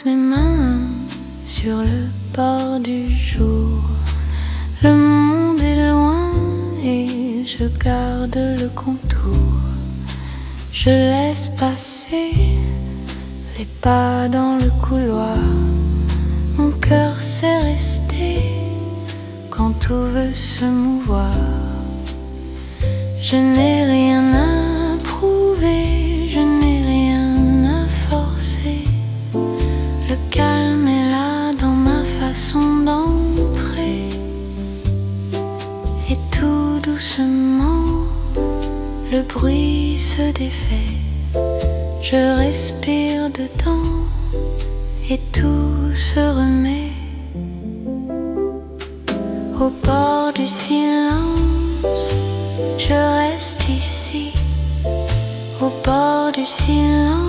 mes mains sur le bord du jour. Le monde est loin et je garde le contour. Je laisse passer les pas dans le couloir. Mon cœur s'est resté quand tout veut se mouvoir. Je n'ai rien à prouver, je n'ai rien à forcer. Le calme est là dans ma façon d'entrer. Et tout doucement, le bruit se défait. Je respire dedans et tout se remet. Au bord du silence, je reste ici. Au bord du silence,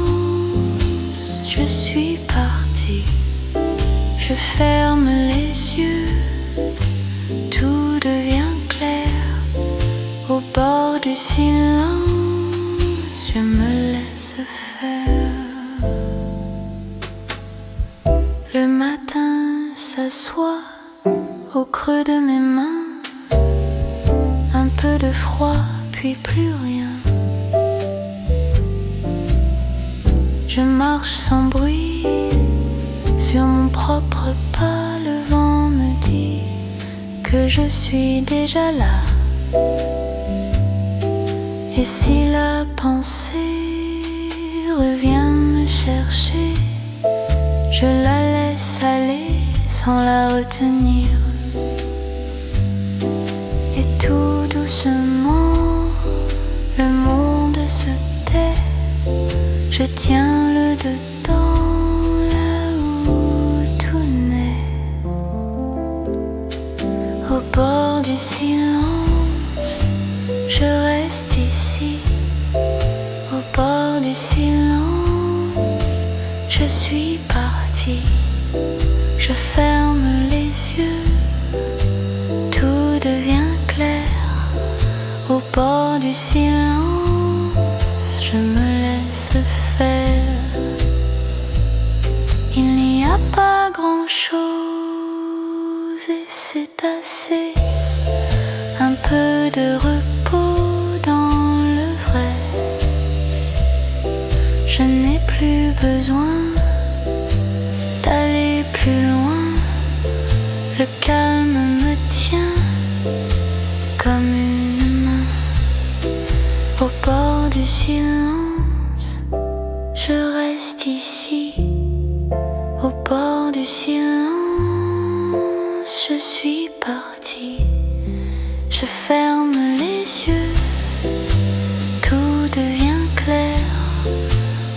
je suis partie. Je ferme les yeux, tout devient clair. Au bord du silence, je me laisse faire. Le matin s'assoit au creux de mes mains. Un peu de froid, puis plus rien. Je marche sans bruit sur mon propre pas. Le vent me dit que je suis déjà là. Et si la pensée revient me chercher, je la laisse aller sans la retenir. Et tout doucement, le monde se tait. Je tiens le dedans, là où tout naît. Au bord du silence, je reste ici. Au bord du silence, je suis partie. Je ferme les yeux, tout devient clair. Au bord du silence, je me laisse faire. Il n'y a pas grand-chose et c'est assez. Un peu de repos dans le vrai. Je n'ai plus besoin d'aller plus loin. Le calme me tient comme une main. Au bord du silence, je reste ici. Au bord du silence, je suis partie. Je ferme les yeux, tout devient clair.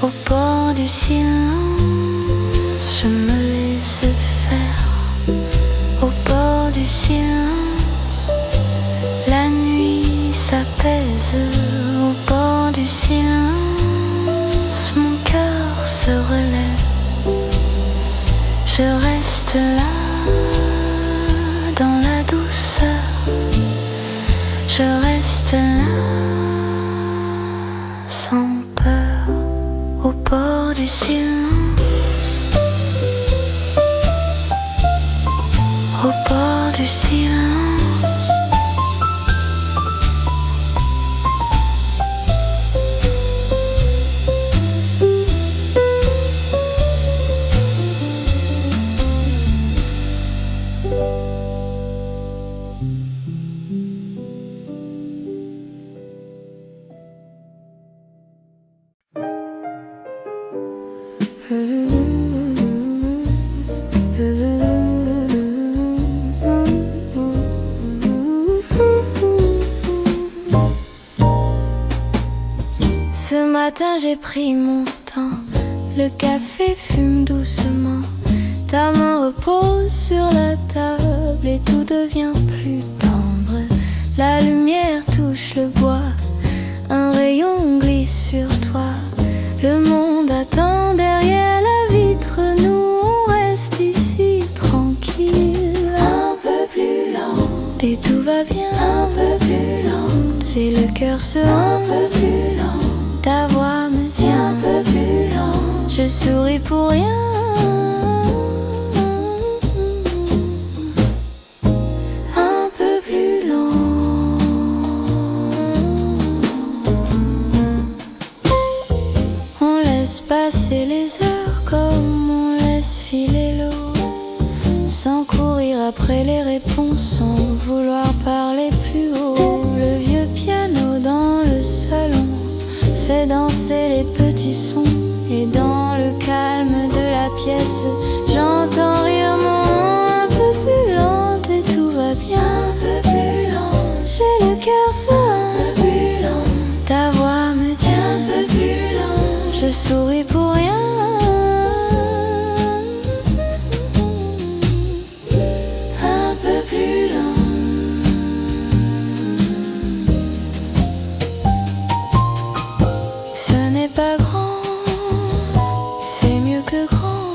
Au bord du silence, je me laisse faire. Au bord du silence, la nuit s'apaise. Au bord du silence, mon cœur se relève. Je reste là, dans la douceur. Je reste là, sans peur. Au bord du silence, au bord du silence. Ce matin j'ai pris mon temps, le café fume doucement, ta main repose sur la table et tout devient plus tendre. La lumière touche le bois, un rayon glisse sur toi. Le monde attend derrière la vitre, nous on reste ici tranquille. Un peu plus lent, et tout va bien. Un peu plus lent, j'ai le cœur serein. Un peu plus lent, ta voix me tient. Un peu plus lent, je souris pour rien. sans courir après les réponses, sans vouloir parler plus haut. Le vieux piano dans le salon fait danser les petits sons, et dans le calme de la pièce, j'entends rire mon nom un peu plus lent, et tout va bien. Un peu plus lent, j'ai le cœur serein. Un peu plus lent, ta voix me dit un peu plus lent, je souris pour rien. Pas grand, c'est mieux que grand,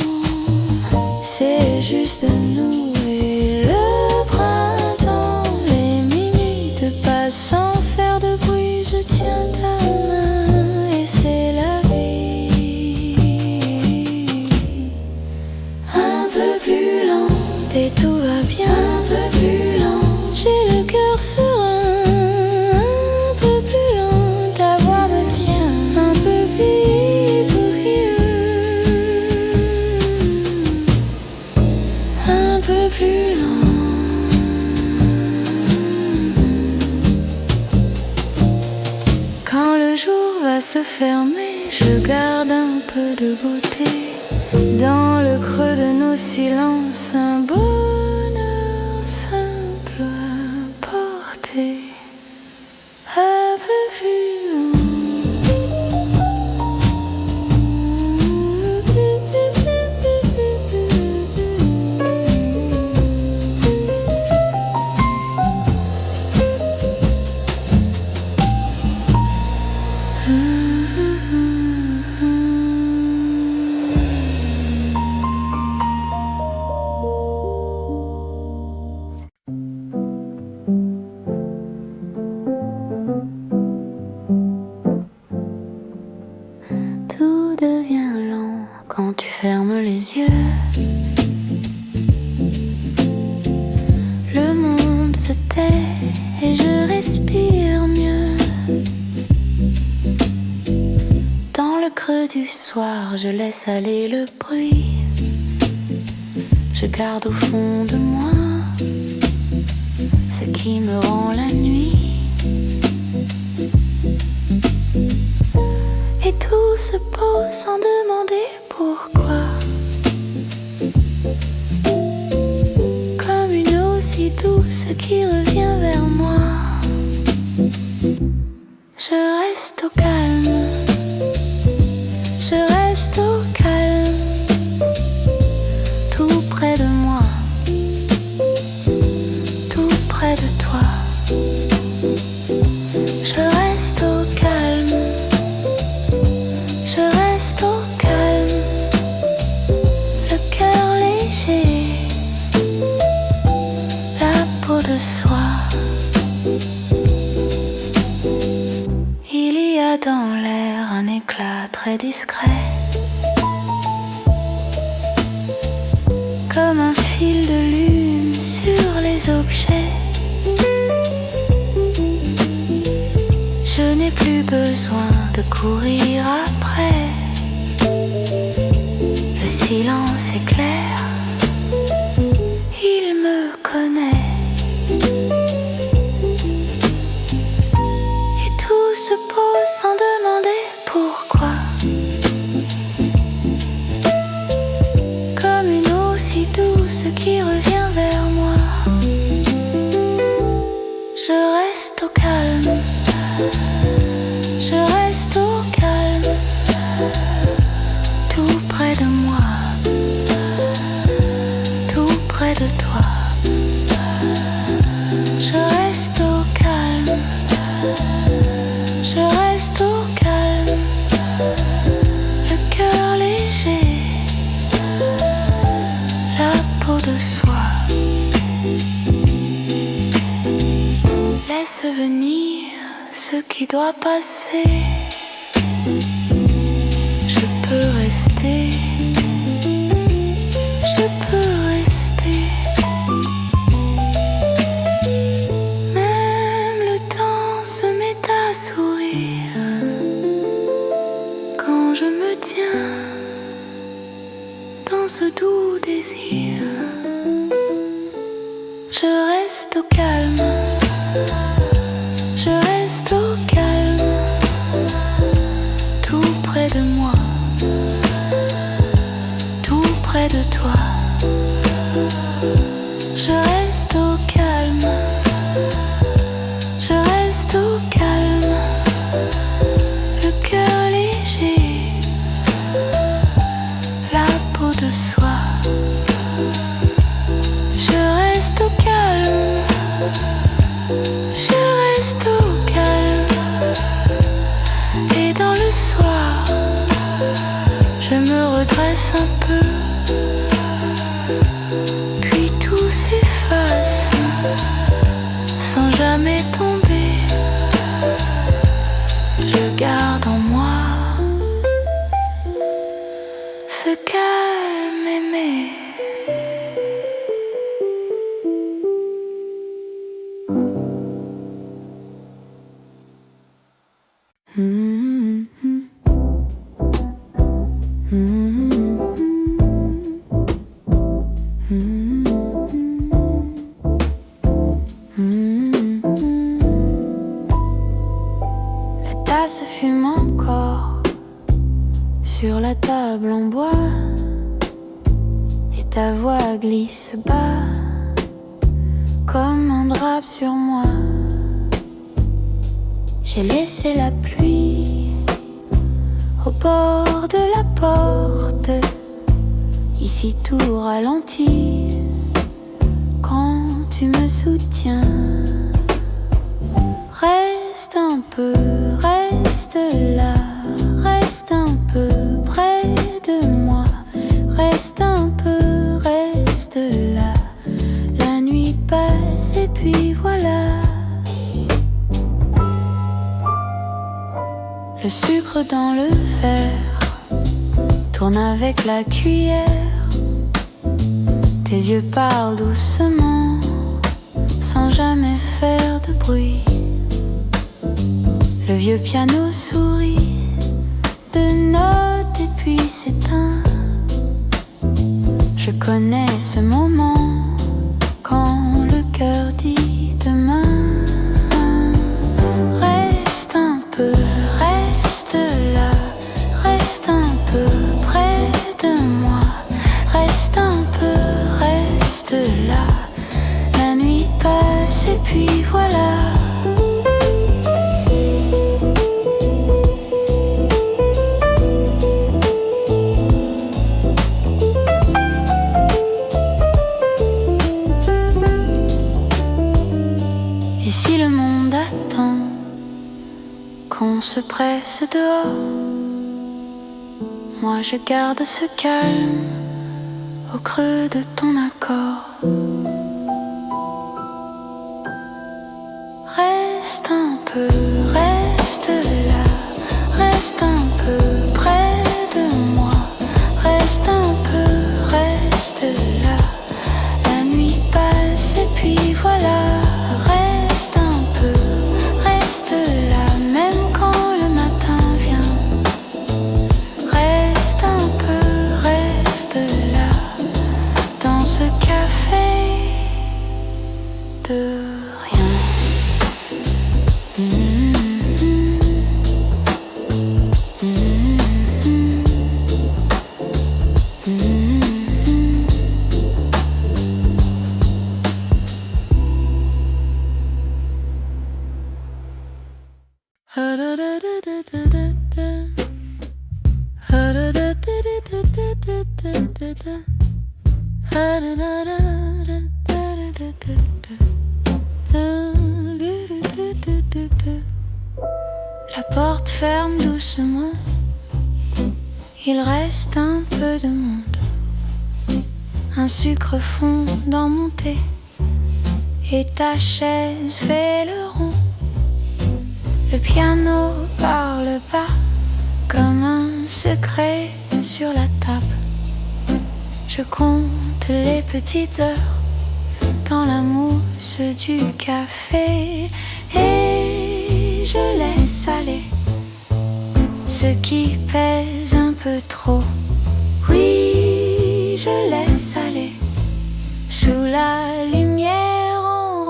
c'est juste nous et le printemps. Les minutes passent sans faire de bruit, je tiens ta main et c'est la vie. Un peu plus lent, et tout va bien. Un peu plus lent, j'ai le cœur serein. Se fermer, je garde un peu de beauté dans le creux de nos silences, un bonheur simple à porter, un peu plus long. Tout devient lent quand tu fermes les yeux. Le monde se tait et je respire mieux. Dans le creux du soir, je laisse aller le bruit. Je garde au fond de moi ce qui me rend la nuit. Et tout se pose sans demander pourquoi. Comme une eau si douce qui revient vers moi. Je reste au calme. Je reste au calme. Tout près de moi. Tout près de toi. Je reste au calme. Je reste au calme, le cœur léger, la peau de soie. Il y a dans l'air un éclat très discret, comme un fil de lune sur les objets. Je n'ai plus besoin de courir après. Le silence est clair, il me connaît. Et tout se pose sans demander pourquoi. Comme une eau si douce qui revient vers moi. Je reste au calme. Je reste au calme, tout près de moi, tout près de toi. Je reste au calme, je reste au calme, le cœur léger, la peau de soie. Laisse venir ce qui doit passer. Je peux rester, je peux rester. Même le temps se met à sourire quand je me tiens dans ce doux désir. reste au calme, je reste au calme, tout près de moi, tout près de toi. Je reste au calme, je reste au calme, le cœur léger, la peau de soie. Je reste au calme, je reste au calme, et dans le soir, je me redresse un peu, puis tout s'efface sans jamais tomber. Je garde en moi ce calme aimé. La tasse fume encore sur la table en bois, et ta voix glisse bas comme un drap sur moi. J'ai laissé la pluie au bord de la porte, ici tout ralentit quand tu me soutiens. Reste un peu, reste là, reste un peu près de moi, reste un peu, reste là. La nuit passe et puis voilà. Le sucre dans le verre tourne avec la cuillère. Tes yeux parlent doucement sans jamais faire de bruit. Le vieux piano sourit de notes et puis s'éteint. Je connais ce moment quand le cœur dit demain. Reste un peu, reste là, reste un peu près de moi, reste un peu, reste là. La nuit passe et puis voilà. Et si le monde attend qu'on se presse dehors, moi je garde ce calme au creux de ton accord. Reste un peu, reste là, reste un peu près de moi, reste un peu, reste là. La nuit passe et puis voilà. Reste un peu, reste là, même quand le matin vient. Reste un peu, reste là, dans ce café de rien. La porte ferme doucement, il reste un peu de monde. Un sucre fond dans mon thé et ta chaise fait le rond. Le piano parle bas comme un secret sur la table. Je compte les petites heures dans la mousse du café et je laisse aller ce qui pèse un peu trop. Oui, je laisse aller sous la lumière en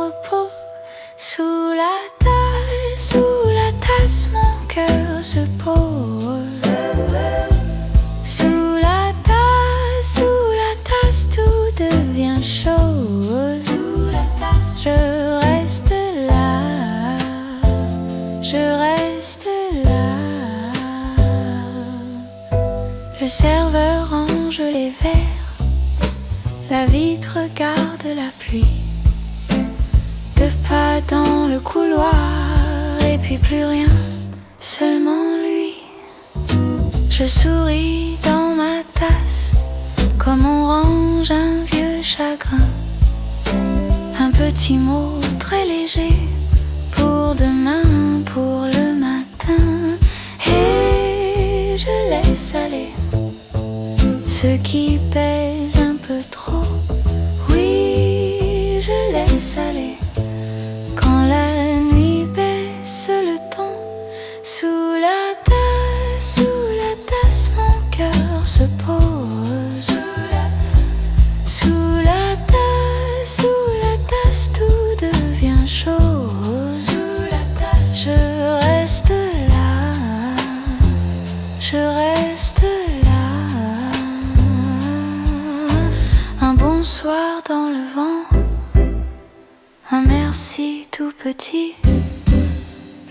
serveur range les verres, la vitre regarde la pluie. Deux pas dans le couloir et puis plus rien, seulement lui. Je souris dans ma tasse comme on range un vieux chagrin. Un petit mot très léger pour demain, pour le matin. Et je laisse aller ce qui pèse un peu trop. Oui, je laisse aller quand la nuit baisse le ton. Sous la tasse, mon cœur se pose. Sous la tasse, tout devient chose. Je reste là, je reste là. Un bonsoir dans le vent, un merci tout petit.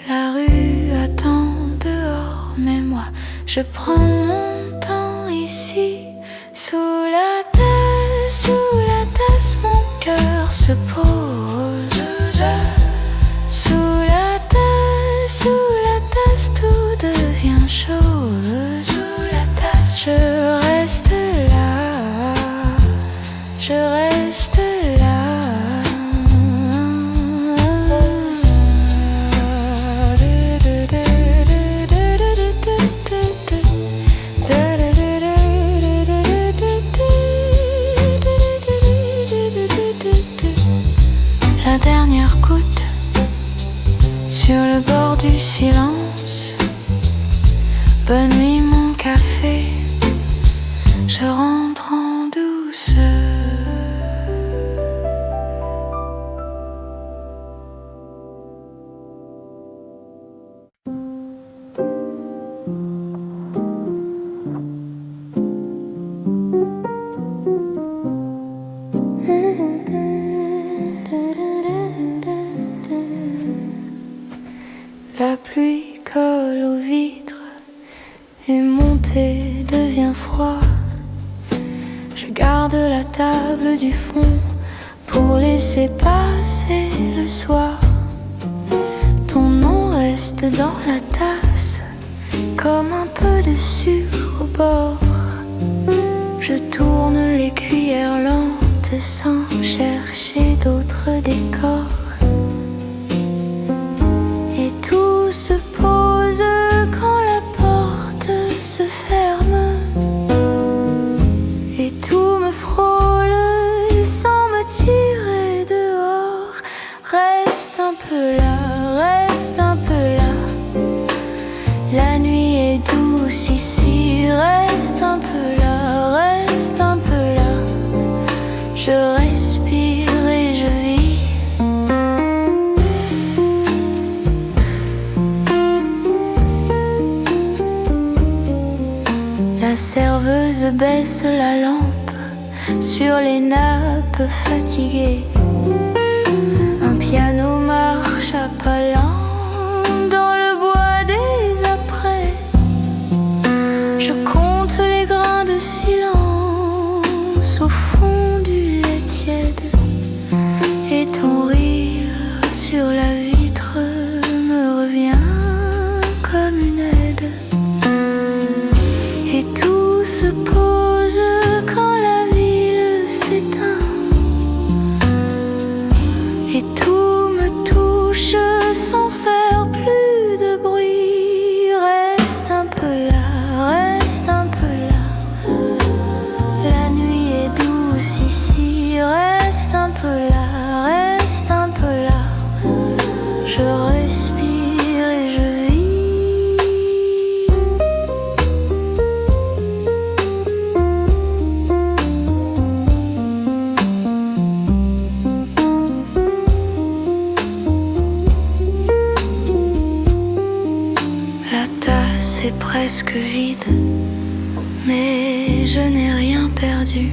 La rue attend dehors, mais moi je prends mon temps ici. Sous la tasse, mon cœur se pose. Sous la tasse, tout devient chose. Je reste là, je reste là. La dernière goutte sur le bord du silence. Bonne nuit mon café, je rentre en douceur. La pluie colle aux vitres et mon thé devient froid. Je garde la table du fond pour laisser passer le soir. Ton nom reste dans la tasse comme un peu de sucre au bord. Je tourne les cuillères lentes sans chercher d'autres décors. Et tout se pose quand la porte se ferme. Et tout me frôle sans me tirer dehors. Reste un peu là, reste un peu là. La nuit est douce ici. Reste un peu là, reste un peu là. Je respire et je vis. La serveuse baisse la lampe sur les nappes fatiguées. Un piano marche à pas lents dans le bois des apprêts. Je compte les grains de silence au fond du lait tiède. Et ton rire sur la vitre me revient comme une aide. Et tout se pose quand la ville s'éteint. Et tout me touche sans faire plus de bruit. Reste un peu là, reste un peu là. La nuit est douce ici. Reste un peu là, reste un peu là. Je respire et je vis. La tasse est presque vide, mais je n'ai rien perdu.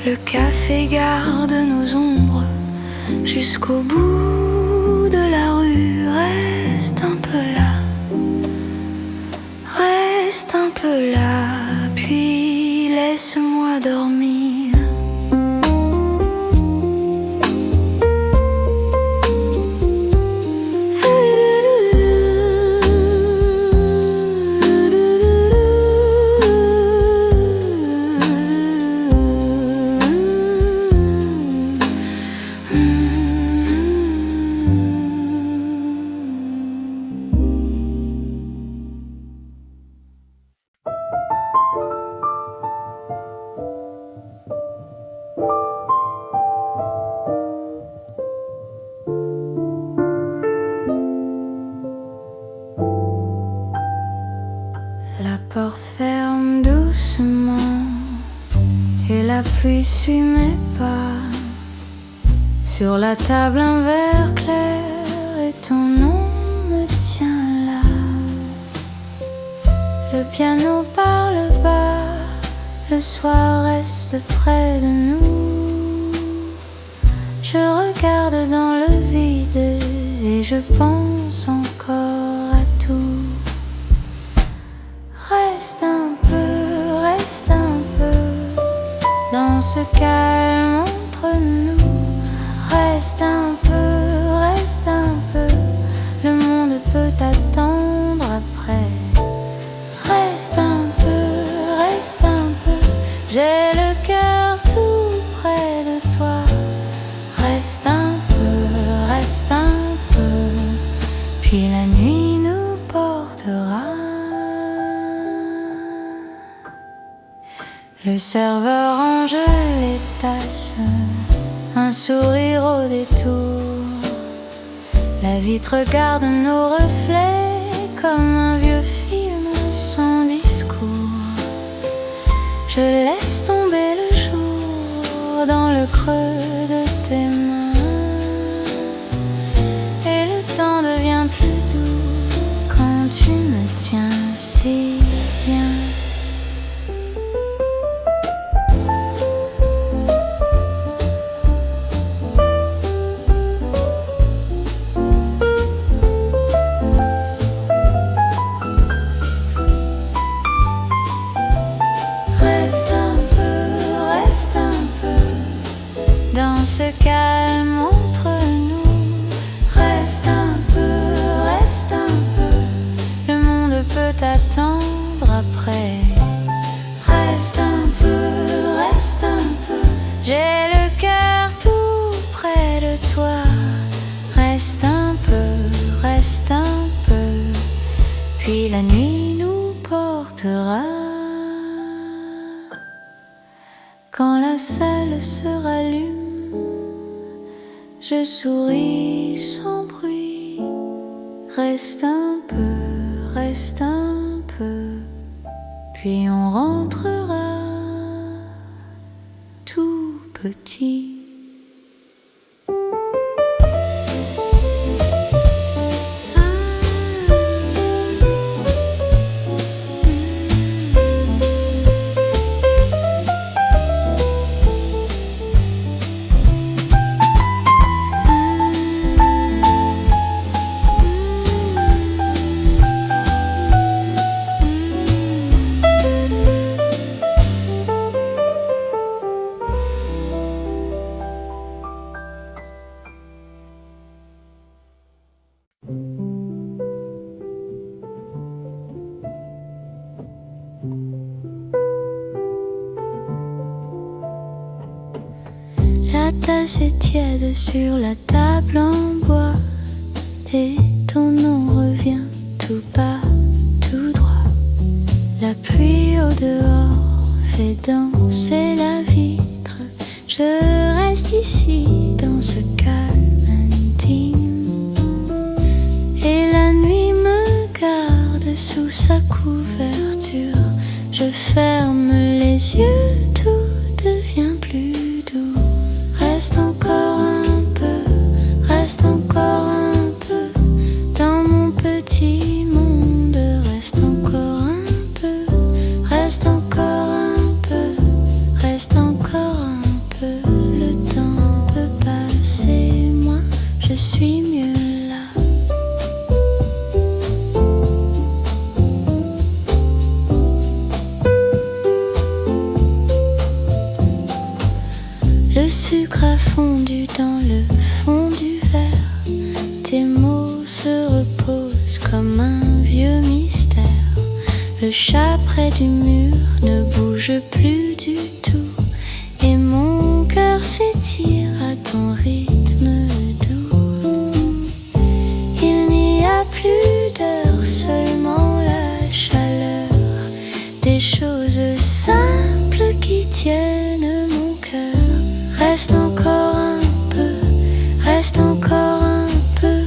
Le café garde nos ombres jusqu'au bout de la rue. Reste un peu là, reste Reste un peu là, puis laisse-moi dormir. La porte ferme doucement et la pluie suit mes pas. Sur la table un verre clair et ton nom me tient là. Le piano parle bas, le soir reste près de nous. Je regarde dans le vide et je pense encore à tout. Reste un peu dans ce calme entre nous. Reste un peu, le monde peut attendre après. Reste un peu, j'ai le cœur tout près de toi. Reste un peu, puis la nuit nous portera. Le serveur range les tasses, un sourire au détour. La vitre regarde nos reflets comme un vieux film sans discours. Je laisse tomber le jour dans le creux de tes mains, et le temps devient plus doux quand tu me tiens si bien. Dans ce calme entre nous, reste un peu, le monde peut attendre après. Reste un peu, j'ai le cœur tout près de toi. Reste un peu, puis la nuit nous portera. Quand la salle se rallume, je souris sans bruit. Reste un peu, puis on rentrera tout petit. La tasse est tiède sur la table en bois, et ton nom revient tout bas, tout droit. La pluie au dehors fait danser la vitre. Je reste ici dans ce calme intime, et la nuit me garde sous sa couverture. Je ferme les yeux, tout devient plus doux. Reste encore un peu dans mon petit monde. Reste encore un peu, reste encore un peu, reste encore un peu. Le temps peut passer, moi je suis mieux là. fondu dans le fond du verre. Tes mots se reposent comme un vieux mystère. Le chat près du mur ne bouge plus du tout. Et mon cœur s'étire à ton rythme doux. Il n'y a plus d'heure, seulement la chaleur des choses simples qui tiennent mon cœur. Reste encore un peu, reste encore un peu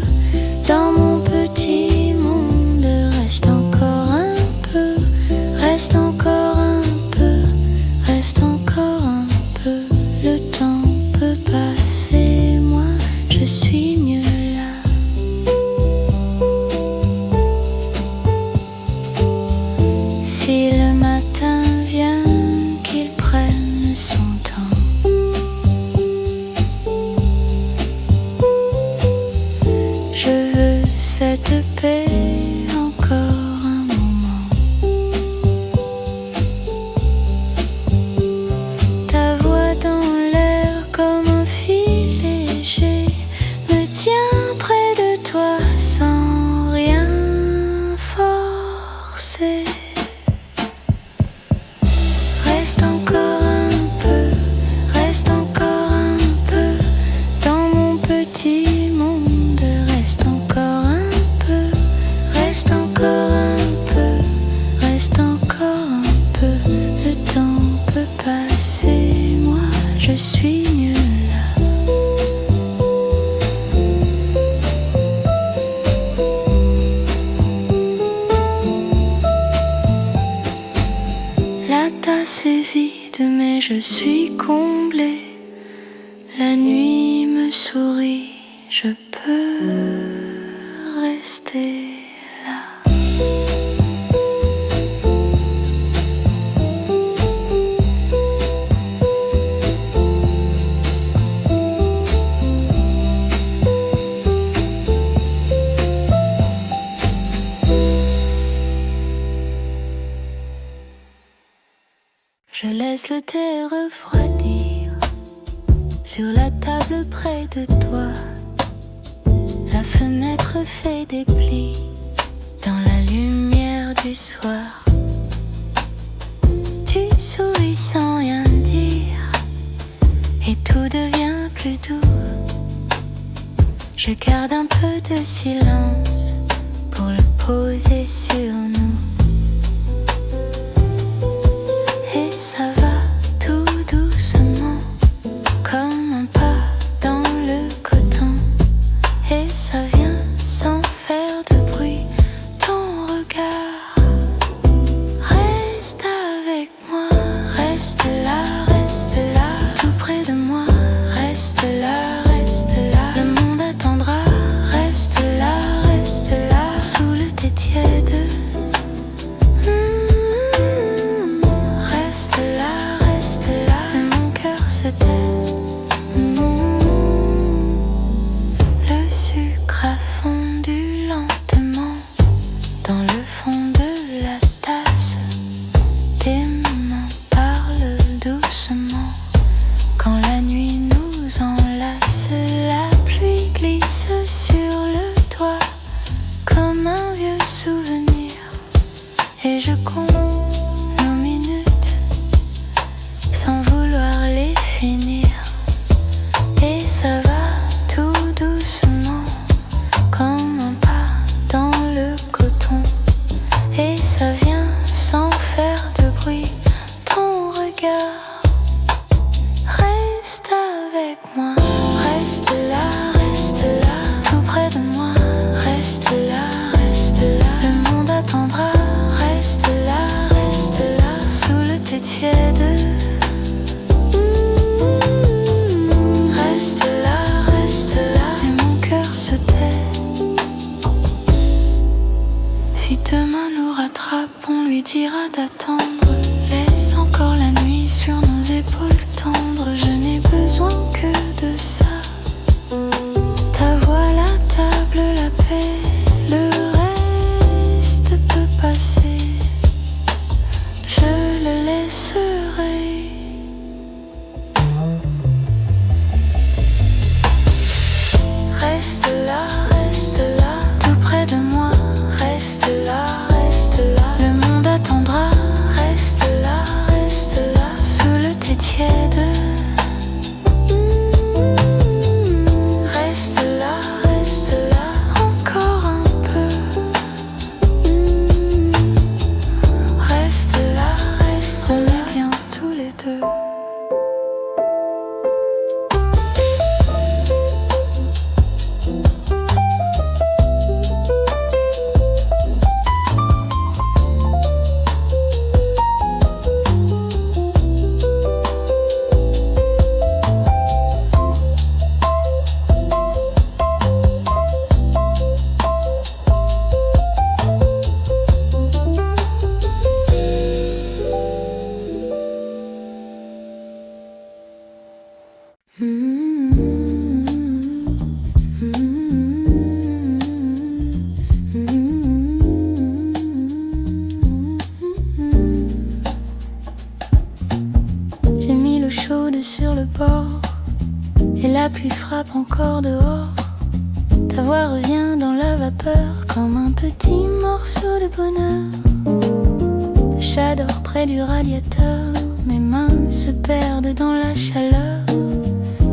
dans mon petit monde. Reste encore un peu, reste encore un peu, reste encore un peu. Le temps peut passer, moi je suis mieux là. Si le matin vient, qu'il prenne son temps. Je veux cette paix encore un moment. Ta voix dans l'air comme un fil léger me tient près de toi sans rien forcer. Reste encore un peu, reste encore un peu dans mon petit monde. Reste encore un peu, reste encore un peu, reste encore un peu. Le temps peut passer, moi je suis mieux là. La tasse est vide, mais je suis comblée. La nuit me sourit, je peux rester là. Je laisse le thé refroidir sur la table près de toi. La fenêtre fait des plis dans la lumière du soir. Tu souris sans rien dire et tout devient plus doux. Je garde un peu de silence pour le poser sur nous. Et ça va tout doucement, comme un pas dans le coton. Et ça vient sans faire de bruit. Ton regard reste avec moi, reste là, tout près de moi. Reste là, le monde attendra. Reste là, sous le thé tiède. Reste là, et mon cœur se tait. Le sucre a fondu lentement dans le fond de la tasse. Tes mains parlent doucement quand la nuit nous enlace. La pluie glisse sur le toit comme un vieux souvenir. Et je compte nos minutes sans vouloir les finir. Et ça va tout doucement comme un pas dans le coton. Et ça vient sans faire de bruit. Ton regard reste avec moi. Reste là, tout près de moi. Reste là, le monde attendra. Reste là, sous le thé tiède. Reste là, et mon cœur se tait. Si demain nous rattrape, on lui dira d'attendre. Laisse encore la nuit sur nos épaules tendres. Je n'ai besoin que de ça. Ta voix, la table, la paix. Le reste peut passer. Je le laisserai. et la pluie frappe encore dehors. Ta voix revient dans la vapeur comme un petit morceau de bonheur. J'adore près du radiateur, mes mains se perdent dans la chaleur.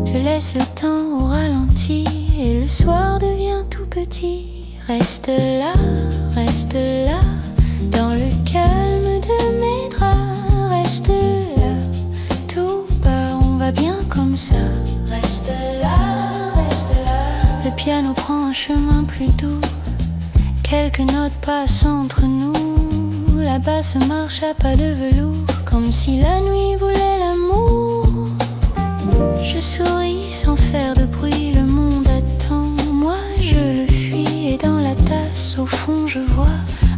Je laisse le temps au ralenti et le soir devient tout petit. Reste là, dans le calme de mes draps. Reste là, tout bas, on va bien comme ça. Reste là, le piano prend un chemin plus doux. Quelques notes passent entre nous. La basse marche à pas de velours, comme si la nuit voulait l'amour. Je souris sans faire de bruit, le monde attend. Moi je le fuis et dans la tasse au fond je vois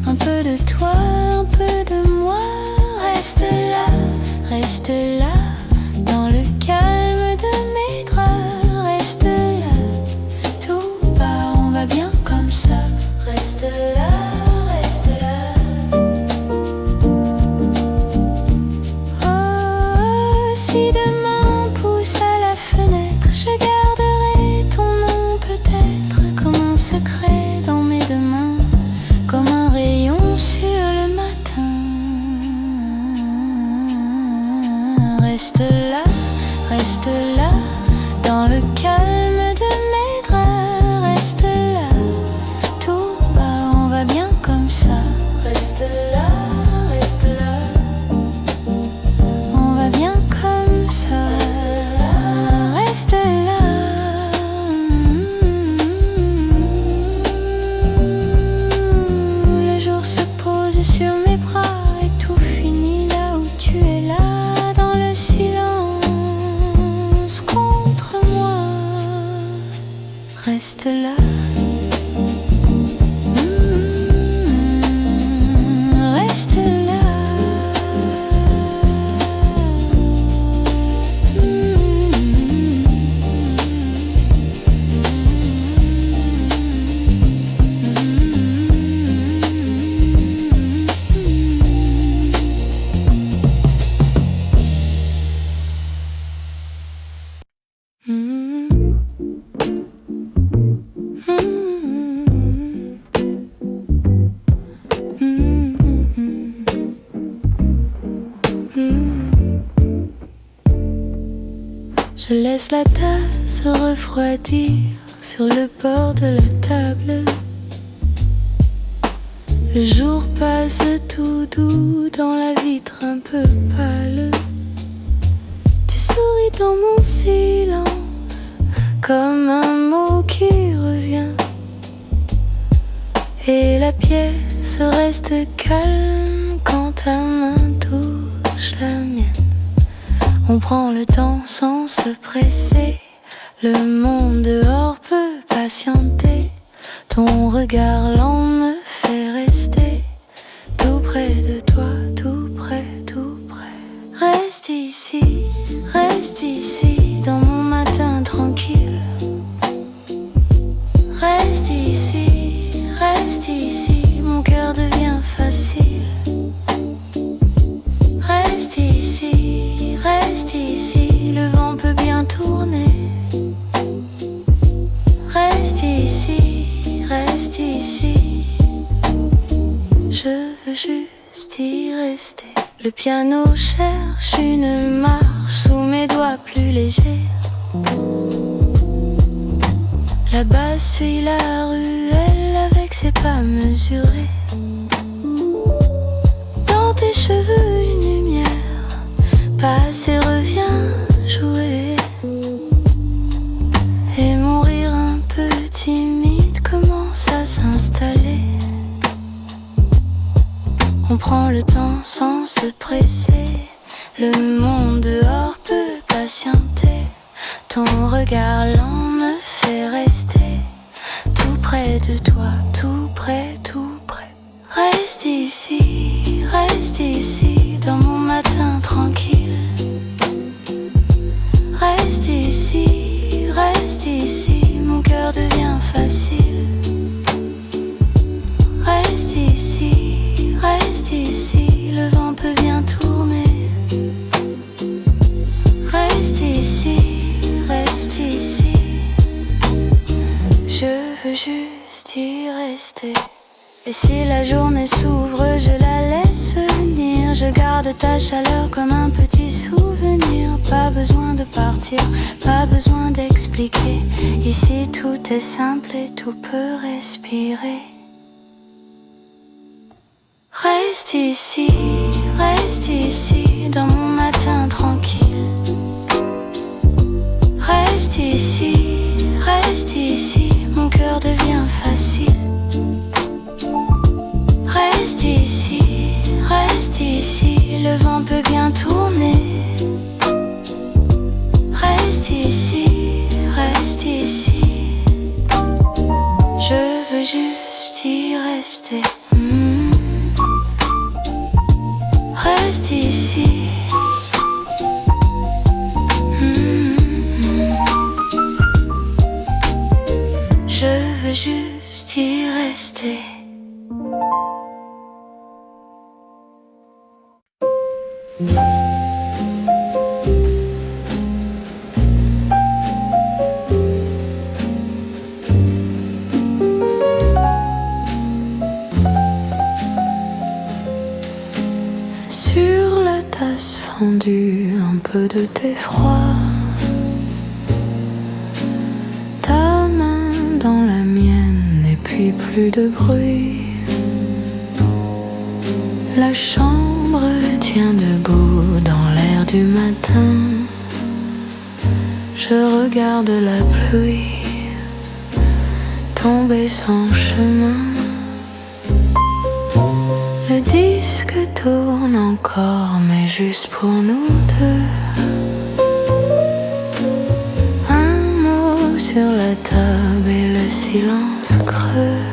un peu de toi, un peu de moi. Reste là, dans le calme de mes draps. Reste là, tout bas, on va bien comme ça. Reste là. Oh, si demain on pousse à la fenêtre, je garderai ton nom peut-être comme un secret dans mes deux mains, comme un rayon sur le matin. Reste là, dans le calme de mes draps. Reste là, tout bas, on va bien comme ça. Reste là, on va bien comme ça. Reste là. Le jour se pose sur mes bras et tout finit là où tu es là, dans le silence contre moi. Reste là. Reste là. Je laisse la tasse refroidir sur le bord de la table. Le jour passe tout doux dans la vitre un peu pâle. Tu souris dans mon silence comme un mot qui revient. Et la pièce reste calme quand ta main touche la mienne. On prend le temps sans se presser. Le monde dehors peut patienter. Ton regard lent me fait rester tout près de toi, tout près, tout près. Reste ici, dans mon matin tranquille. Reste ici, mon cœur devient facile. Reste ici, le vent peut bien tourner. Reste ici, je veux juste y rester. Le piano cherche une marche sous mes doigts plus légers. La basse suit la ruelle avec ses pas mesurés. Dans tes cheveux une lumière passe et revient jouer. Et mon rire un peu timide commence à s'installer. On prend le temps sans se presser. Le monde dehors peut patienter. Ton regard lent me fait rester tout près de toi, tout près, tout près. Reste ici, dans mon matin tranquille. Reste ici, mon cœur devient facile. Reste ici, le vent peut bien tourner. Reste ici, ici. Je veux juste y rester. Et si la journée s'ouvre, je la laisse venir. Je garde ta chaleur comme un petit souvenir. Pas besoin de partir, pas besoin d'expliquer. Ici tout est simple et tout peut respirer. Reste ici dans mon matin tranquille. Reste ici, mon cœur devient facile. Reste ici, le vent peut bien tourner. Reste ici. Je veux juste y rester. Reste ici. Je veux juste y rester. Sur la tasse fondue, un peu de thé froid. Ta main dans la mienne et puis plus de bruit. La chambre tient debout dans l'air du matin. Je regarde la pluie tomber sans chemin. Le disque tourne encore, mais juste pour nous deux. Un mot sur la table et le silence creux.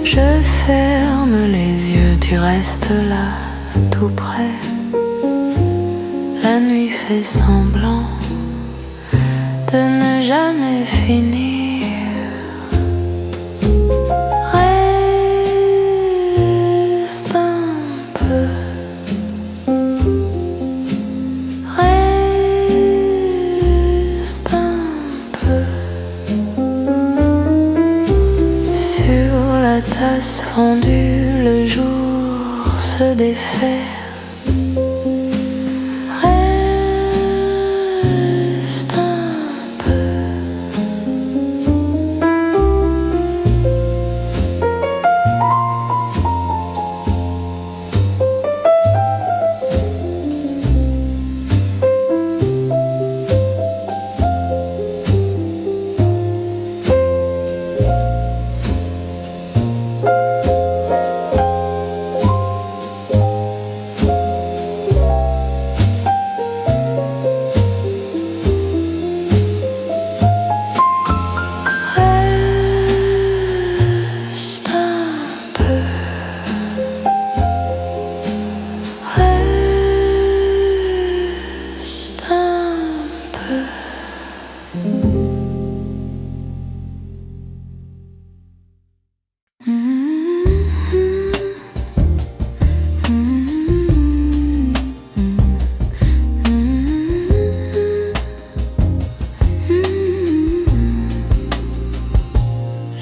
Je ferme les yeux, tu restes là, tout près. La nuit fait semblant de ne jamais finir. Reste un peu. Reste un peu. Sur la tasse fondue, le jour se défait. Reste un peu. Reste un peu. Reste un peu.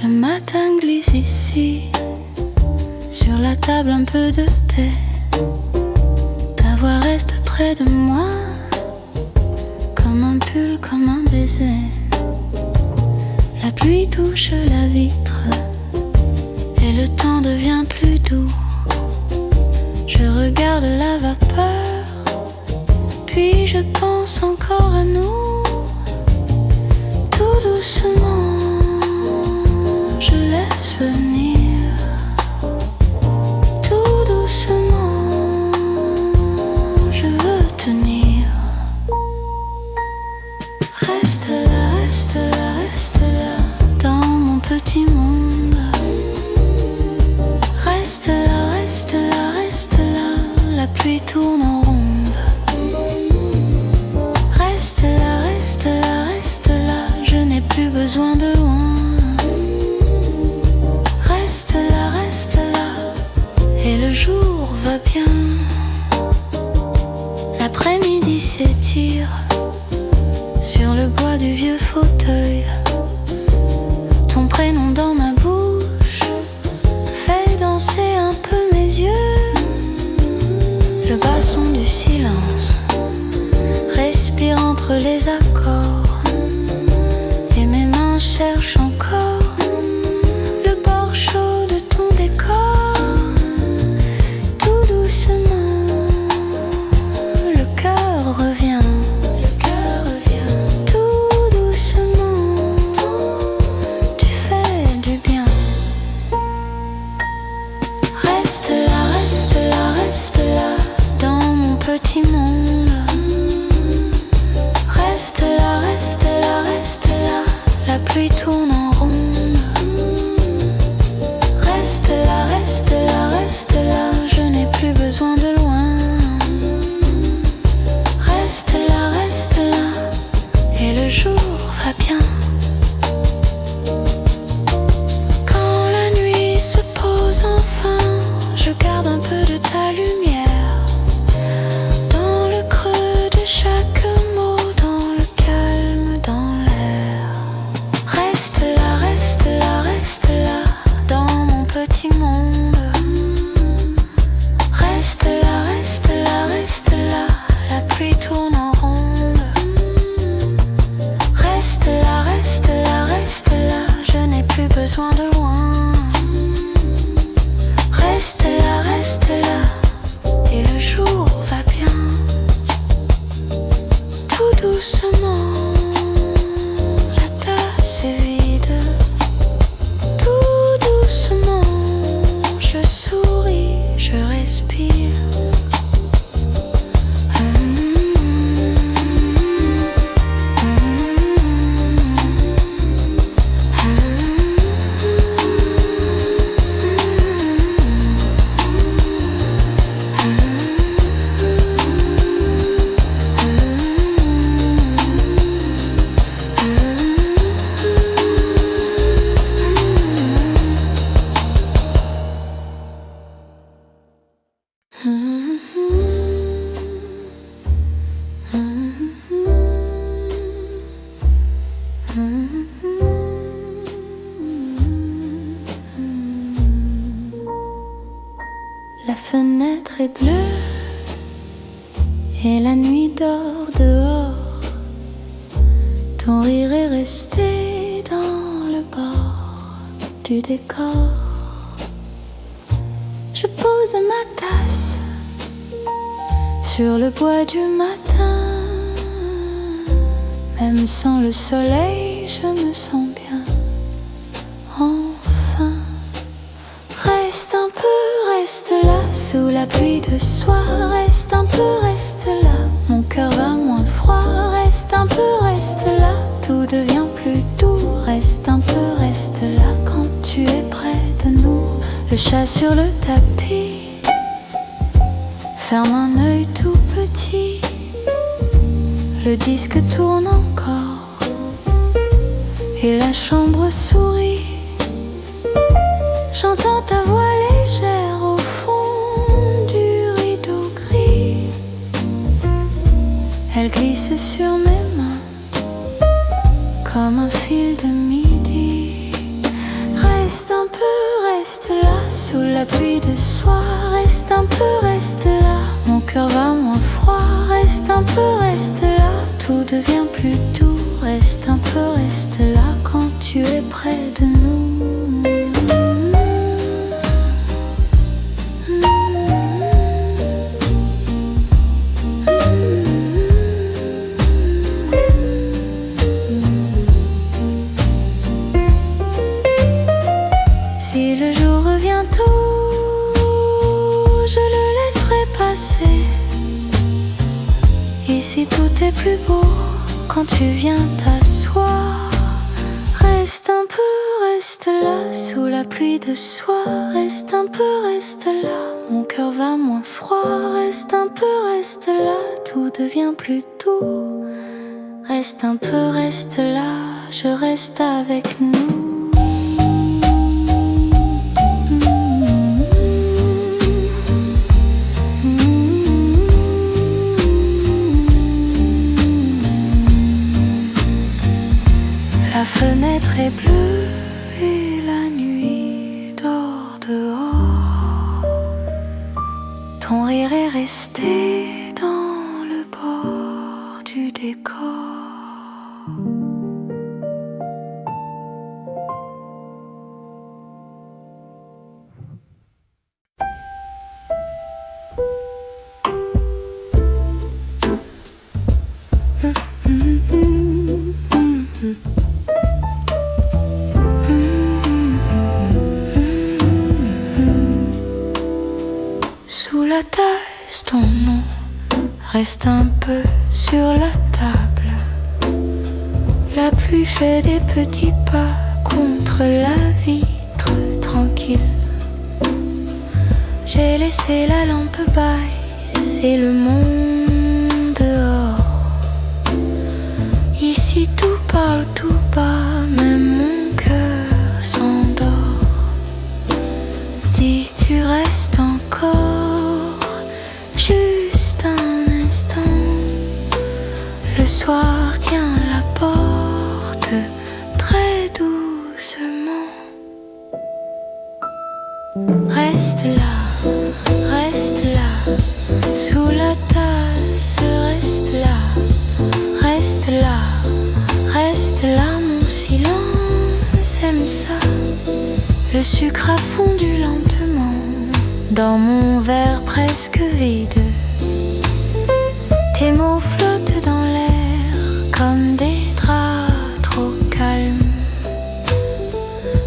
Le matin glisse ici, sur la table un peu de thé. Ta voix reste près de moi, comme un pull, comme un baiser. La pluie touche la vitre, et le temps devient plus doux. Je regarde la vapeur, puis je pense encore à nous. Tout doucement, je laisse venir. Tout doucement, je veux tenir. Reste là, reste là, reste là, dans mon petit monde. Reste là, reste là, reste là, la pluie tourne en ronde. Reste là, reste là, reste là, je n'ai plus besoin de loin. Reste là, et le jour va bien. L'après-midi s'étire, du vieux fauteuil. Ton prénom dans ma bouche fait danser un peu mes yeux. Le basson du silence respire entre les accords et mes mains cherchent encore le bord chaud de ton décor. Tout doucement, le cœur revient. Tout doucement, tu fais du bien. Reste là, reste là, reste là, dans mon petit monde. Reste là, reste là, reste là, la pluie tourne en ronde. Reste là, reste là, reste là, je n'ai plus besoin de loin. Reste là, et le jour va bien. Quand la nuit se pose enfin, je garde un peu de ta lumière dans le creux de chaque mot, dans le calme, dans l'air. Reste là, reste là, reste là, dans mon petit monde. Reste là, reste là, reste là, la pluie tourne en ronde. Reste là, reste là, reste là, je n'ai plus besoin de loin. Reste là, et le jour va bien. Tout doucement, la tasse est vide. Tout doucement, je souris, je respire. La fenêtre est bleue et la nuit dort dehors. Ton rire est resté dans le bord du décor. Je pose ma tasse sur le bois du matin. Même sans le soleil, je me sens bien. Enfin, reste un peu, reste là, sous la pluie de soir. Reste un peu, reste là, mon cœur va moins froid. Reste un peu, reste là, tout devient plus doux. Reste un peu, reste là, quand tu es près de nous. Le chat sur le tapis ferme un œil tout petit. Le disque tourne encore et la chambre sourit. J'entends ta voix légère au fond du rideau gris. Elle glisse sur mes mains comme un fil de midi. Reste un peu, reste là, sous la pluie de soir. Reste un peu, reste là, mon cœur va moins froid. Reste un peu, reste là, tout devient plus doux. Reste un peu, reste là, quand tu es près de nous. Si le jour revient tôt, je le laisserai passer. Ici tout est plus beau quand tu viens t'asseoir. Reste un peu, reste là, sous la pluie de soir. Reste un peu, reste là, mon cœur va moins froid. Reste un peu, reste là, tout devient plus doux. Reste un peu, reste là, je reste avec nous. La fenêtre est bleue et la nuit dort dehors. Ton rire est resté dans le bord du décor. Sous la tasse, ton nom reste un peu sur la table. La pluie fait des petits pas contre la vitre tranquille. J'ai laissé la lampe basse et le monde dehors. Ici tout parle tout bas, même mon cœur s'endort. Dis, tu restes encore juste un instant. Le soir tient la porte très doucement. Reste là, sous la tasse, reste là, mon silence aime ça. Le sucre a fondu lentement dans mon verre presque vide. Tes mots flottent dans l'air comme des draps trop calmes.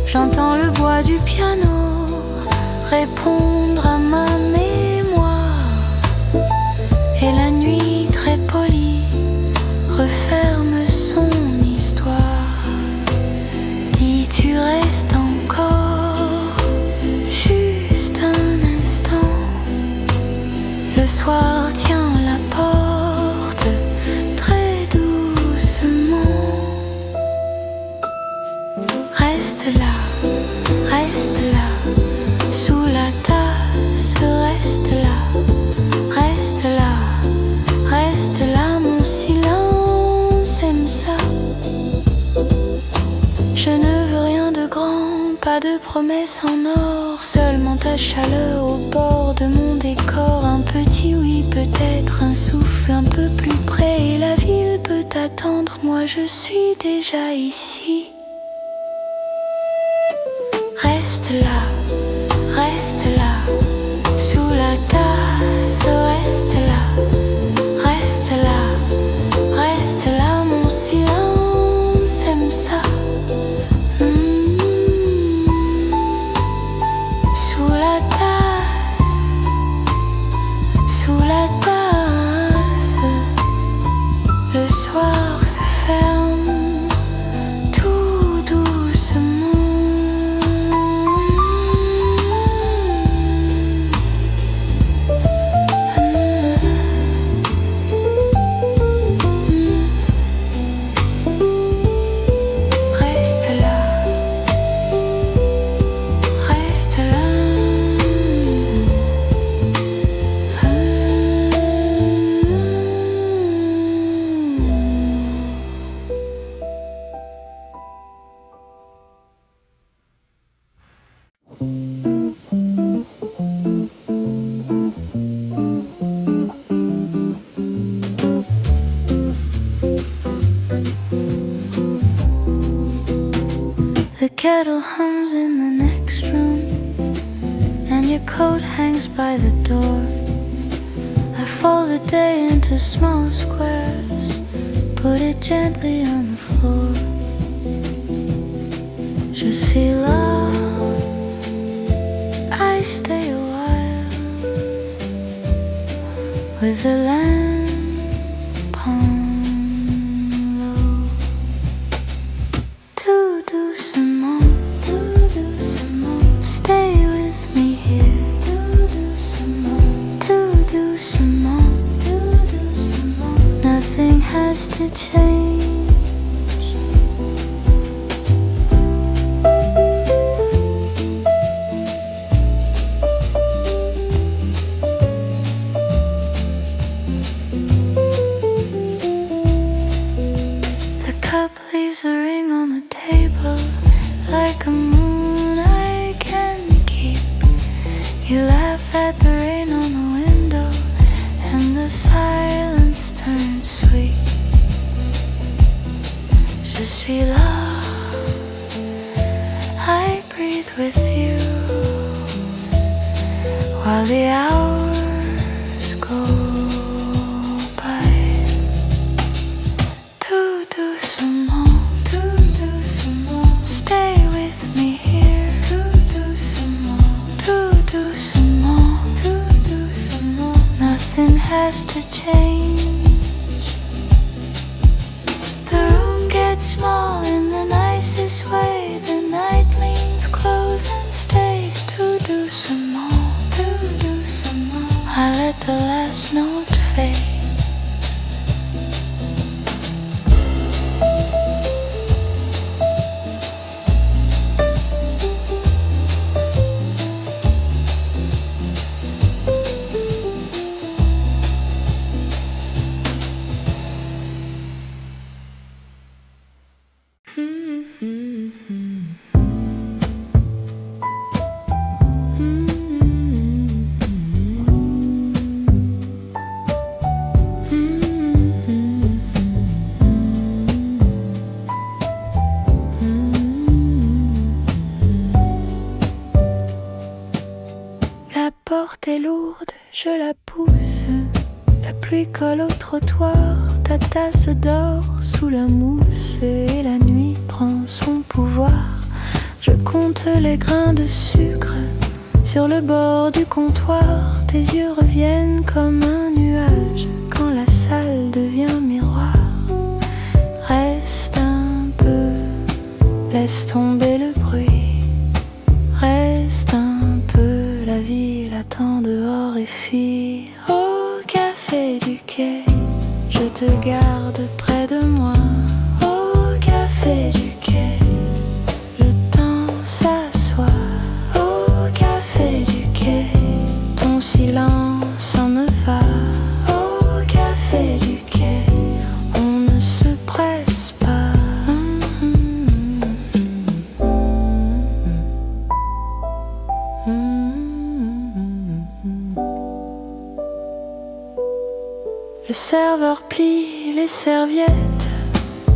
J'entends le bois du piano répondre à ma mémoire. Et la nuit très polie referme son histoire. Dis, tu restes encore juste un instant. Le soir tient la porte très doucement. Reste là, sous la tasse, reste là, mon silence aime ça. Je ne veux rien de grand, pas de promesses en or, seulement ta chaleur au bord de mon décor. Un petit oui, peut-être un souffle un peu plus près, et la ville peut attendre, moi je suis déjà ici. Reste là, sous la tasse, reste là, mon silence aime ça. Sous la tasse, le soir se ferme tout doucement. The kettle hums in the next room, and your coat hangs by the door. I fold the day into small squares, put it gently on the floor. Je suis là, I stay a while with the lamp on. Stay with me here. Do some more. Nothing has to change. suis là. I breathe with you while the hours go by. Tout doucement, stay with me here. Tout doucement, nothing has to change. The room gets small in the nicest way. The night leans close and stays. Tout doucement, I let the last note fade. La porte est lourde, je la pousse. La pluie colle au trottoir, ta tasse dort sous la mousse et la nuit prend son pouvoir. Je compte les grains de sucre sur le bord du comptoir. Tes yeux reviennent comme un nuage quand la salle devient miroir. Reste un peu, laisse tomber le bruit. Reste un peu, la ville attend dehors et fuit. Au café du quai, je te garde près de moi. Au café du quai, le temps s'assoit. Au café du quai, ton silence en me va. Au café du quai, on ne se presse pas. Le serveur plie les serviettes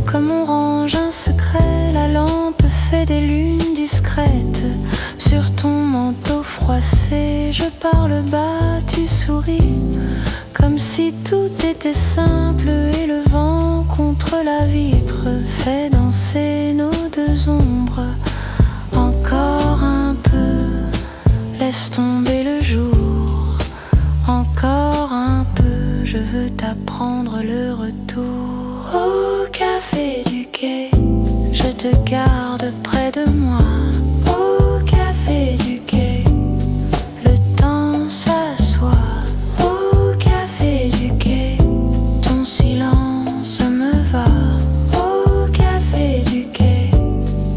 comme on range un secret. La lampe fait des lunes discrètes sur ton manteau froissé. Je parle bas, tu souris comme si tout était simple. Et le vent contre la vitre fait danser nos deux ombres. Encore un peu, laisse tomber le jour. Encore un peu, je veux t'apprendre le retour. Au café du quai, je te garde près de moi. Au café du quai, le temps s'assoit. Au café du quai, ton silence me va. Au café du quai,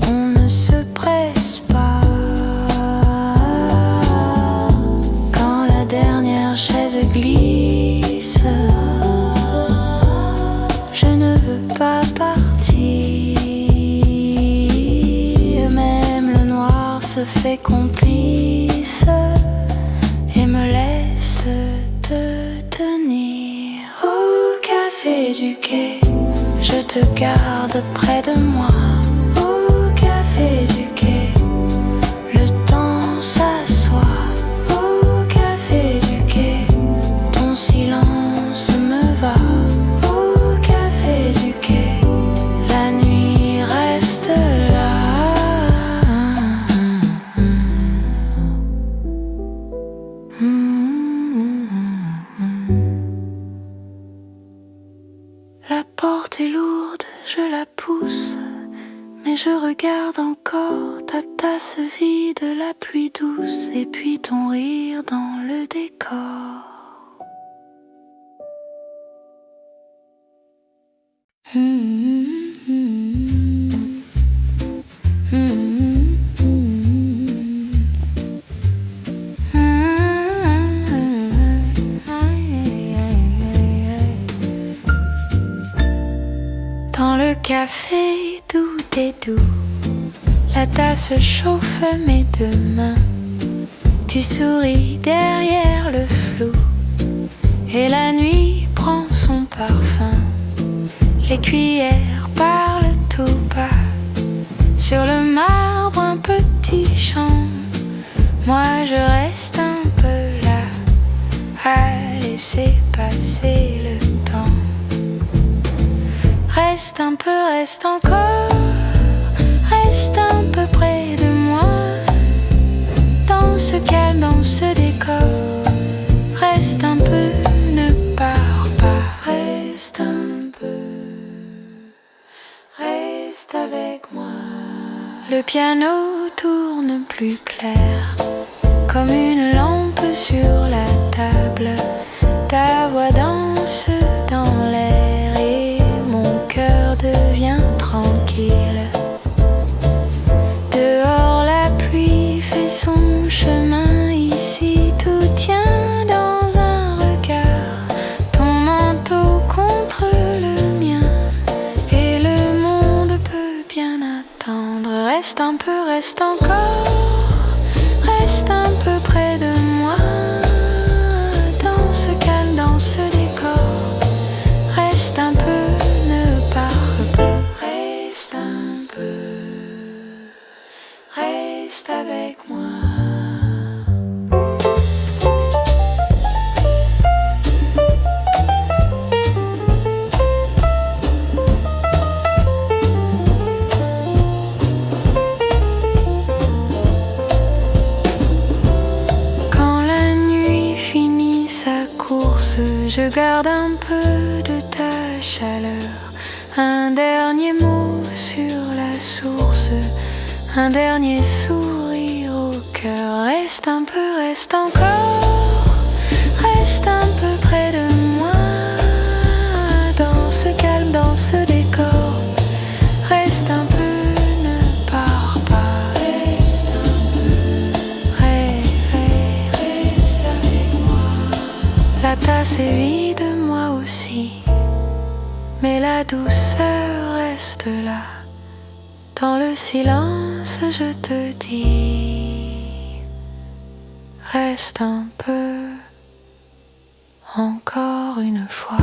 on ne se presse pas. Quand la dernière chaise glisse, je ne veux pas partir. Même le noir se fait complice et me laisse te tenir. Au café du quai, je te garde près de moi. Au café du quai, le temps s'assoit. Au café du quai, ton silence me va. Au café du quai, la nuit reste là. La porte est lourde, je la pousse, mais je regarde encore ta tasse vide, la pluie douce et puis ton rire dans le décor. Dans le café, tout est doux. La tasse chauffe mes deux mains. Tu souris derrière le flou. Et la nuit prend son parfum. Les cuillères parlent tout bas. Moi je reste un peu là, à laisser passer le temps. Reste un peu, reste encore, reste un peu près de moi. Dans ce calme, dans ce décor, reste un peu, ne pars pas. Reste un peu, reste avec moi. Le piano tourne plus clair, comme une lampe sur la table. Ta voix danse dans l'air et mon cœur devient tranquille. Dehors la pluie fait son chemin, ici tout tient dans un regard. Ton manteau contre le mien et le monde peut bien attendre. Reste un peu, reste encore, reste un peu près de moi. Dans ce calme, dans ce décor, reste un peu, ne pars pas. Reste un peu, reste avec moi. Je garde un peu de ta chaleur, un dernier mot sur la source, un dernier sourire au cœur. Reste un peu, reste encore, reste un peu près de moi. Dans ce calme, dans ce décor, reste un peu, ne pars pas. Reste un peu, reste avec moi. La tasse est vide, moi aussi, mais la douceur reste là. Dans le silence, je te dis, reste un peu, encore une fois.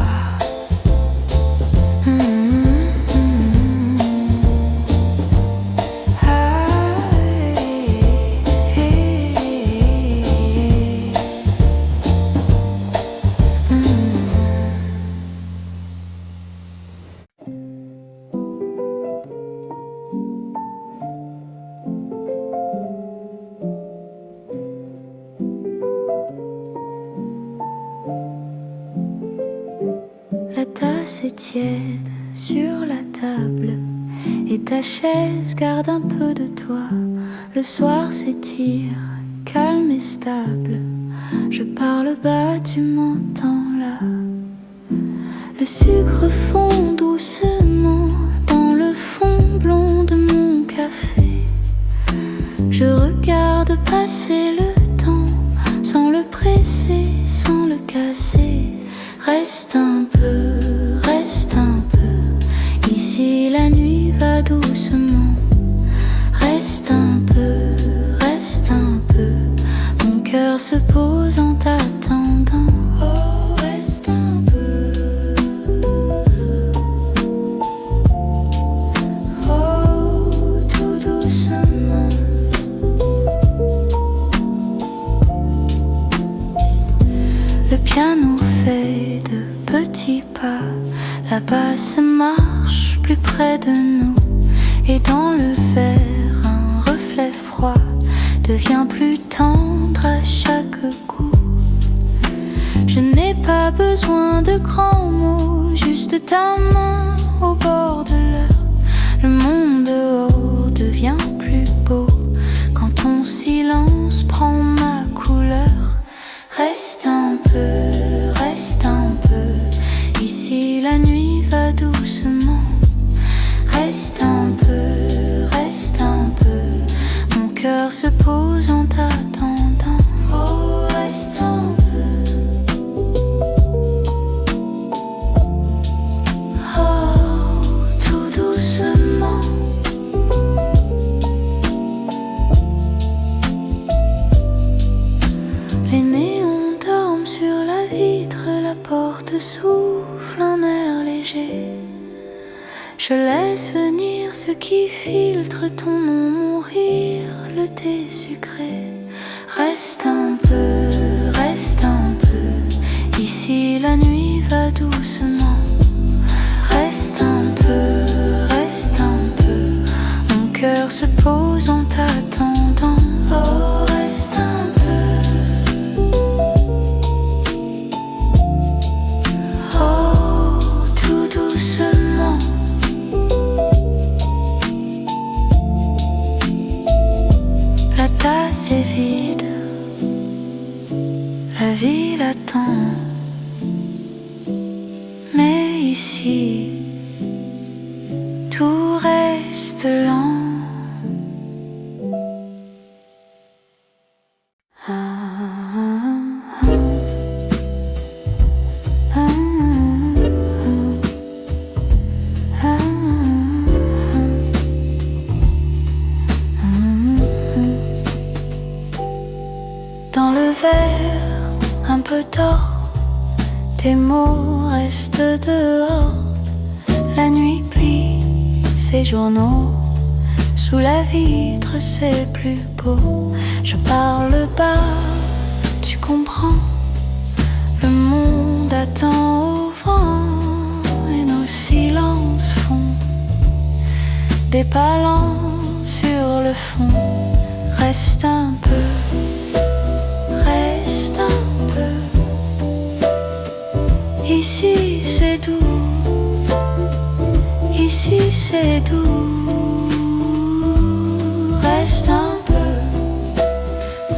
La tasse est tiède sur la table et ta chaise garde un peu de toi. Le soir s'étire, calme et stable. Je parle bas, tu m'entends là. Le sucre fond doucement dans le fond blond de mon café. Je regarde passer le temps sans le presser, sans le casser. Reste un peu, reste un peu. Ici la nuit va doucement. Reste un peu, reste un peu. Mon cœur se pose en t'attendant. Oh, reste un peu. Oh, tout doucement. Le piano fait de petits pas, la basse marche plus près de nous, et dans le verre un reflet froid devient plus tendre à chaque coup. Je n'ai pas besoin de grands mots, juste ta main au bord de l'heure. Le monde dehors devient plus beau quand ton silence prend ma couleur. Reste un peu, reste un peu. Ici la nuit va doucement. Reste un peu, reste un peu. Mon cœur se pose en t'attendant. Oh, reste un peu. Oh, tout doucement. Les néons dorment sur la vitre, la porte souffle un air léger. Je laisse venir ce qui filtre ton nom, mourir, le thé sucré. Reste un peu, reste un peu. Ici la nuit va doucement. Reste un peu, reste un peu. Mon cœur se pose en t'attendant. Oh, reste un peu. Oh, tout doucement. La tasse est vide, la ville attend. Mais ici, tout reste lent. Dans le verre, un peu d'or, tes mots restent dehors. La nuit plie ses journaux, sous la vitre c'est plus beau. Je parle bas, tu comprends. Le monde attend au vent et nos silences font des palans sur le fond. Reste un peu, reste un peu. Ici c'est doux, ici c'est doux. Reste un peu,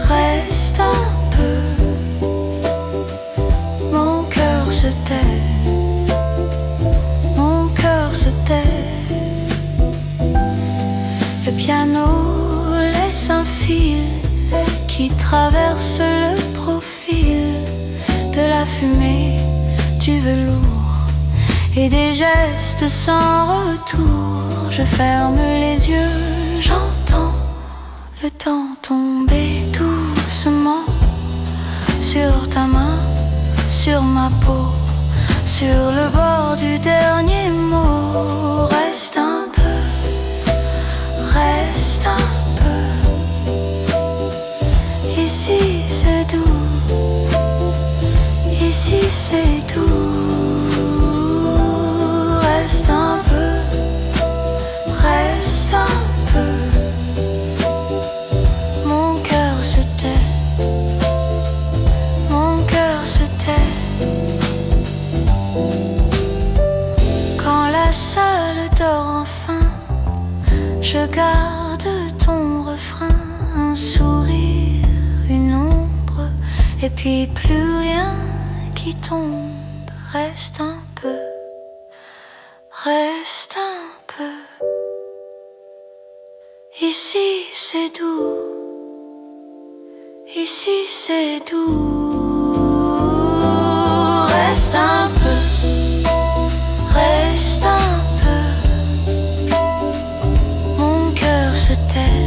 reste un peu. Mon cœur se tait, mon cœur se tait. Le piano laisse un fil qui traverse le profil de la fumée du velours et des gestes sans retour. Je ferme les yeux, j'entends le temps tomber doucement sur ta main, sur ma peau, sur le bord du dernier mot. Reste un peu, reste un peu. Ici c'est doux, ici c'est doux. Reste un peu, reste un peu. Mon cœur se tait, mon cœur se tait. Quand la salle dort enfin, je garde ton refrain. Un sourire, une ombre, et puis plus rien qui tombe. Reste un peu, reste un peu. Ici c'est doux, ici c'est doux. Reste un peu, reste un peu. Mon cœur se tait,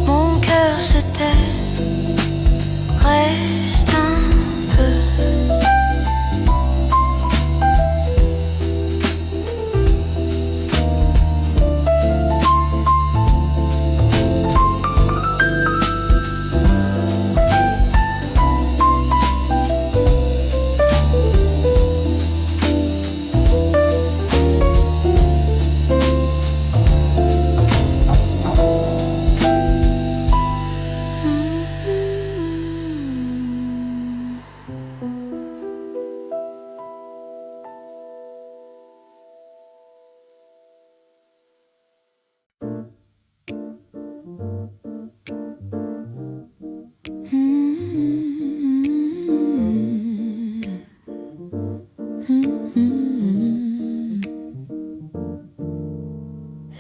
mon cœur se tait. Reste un peu.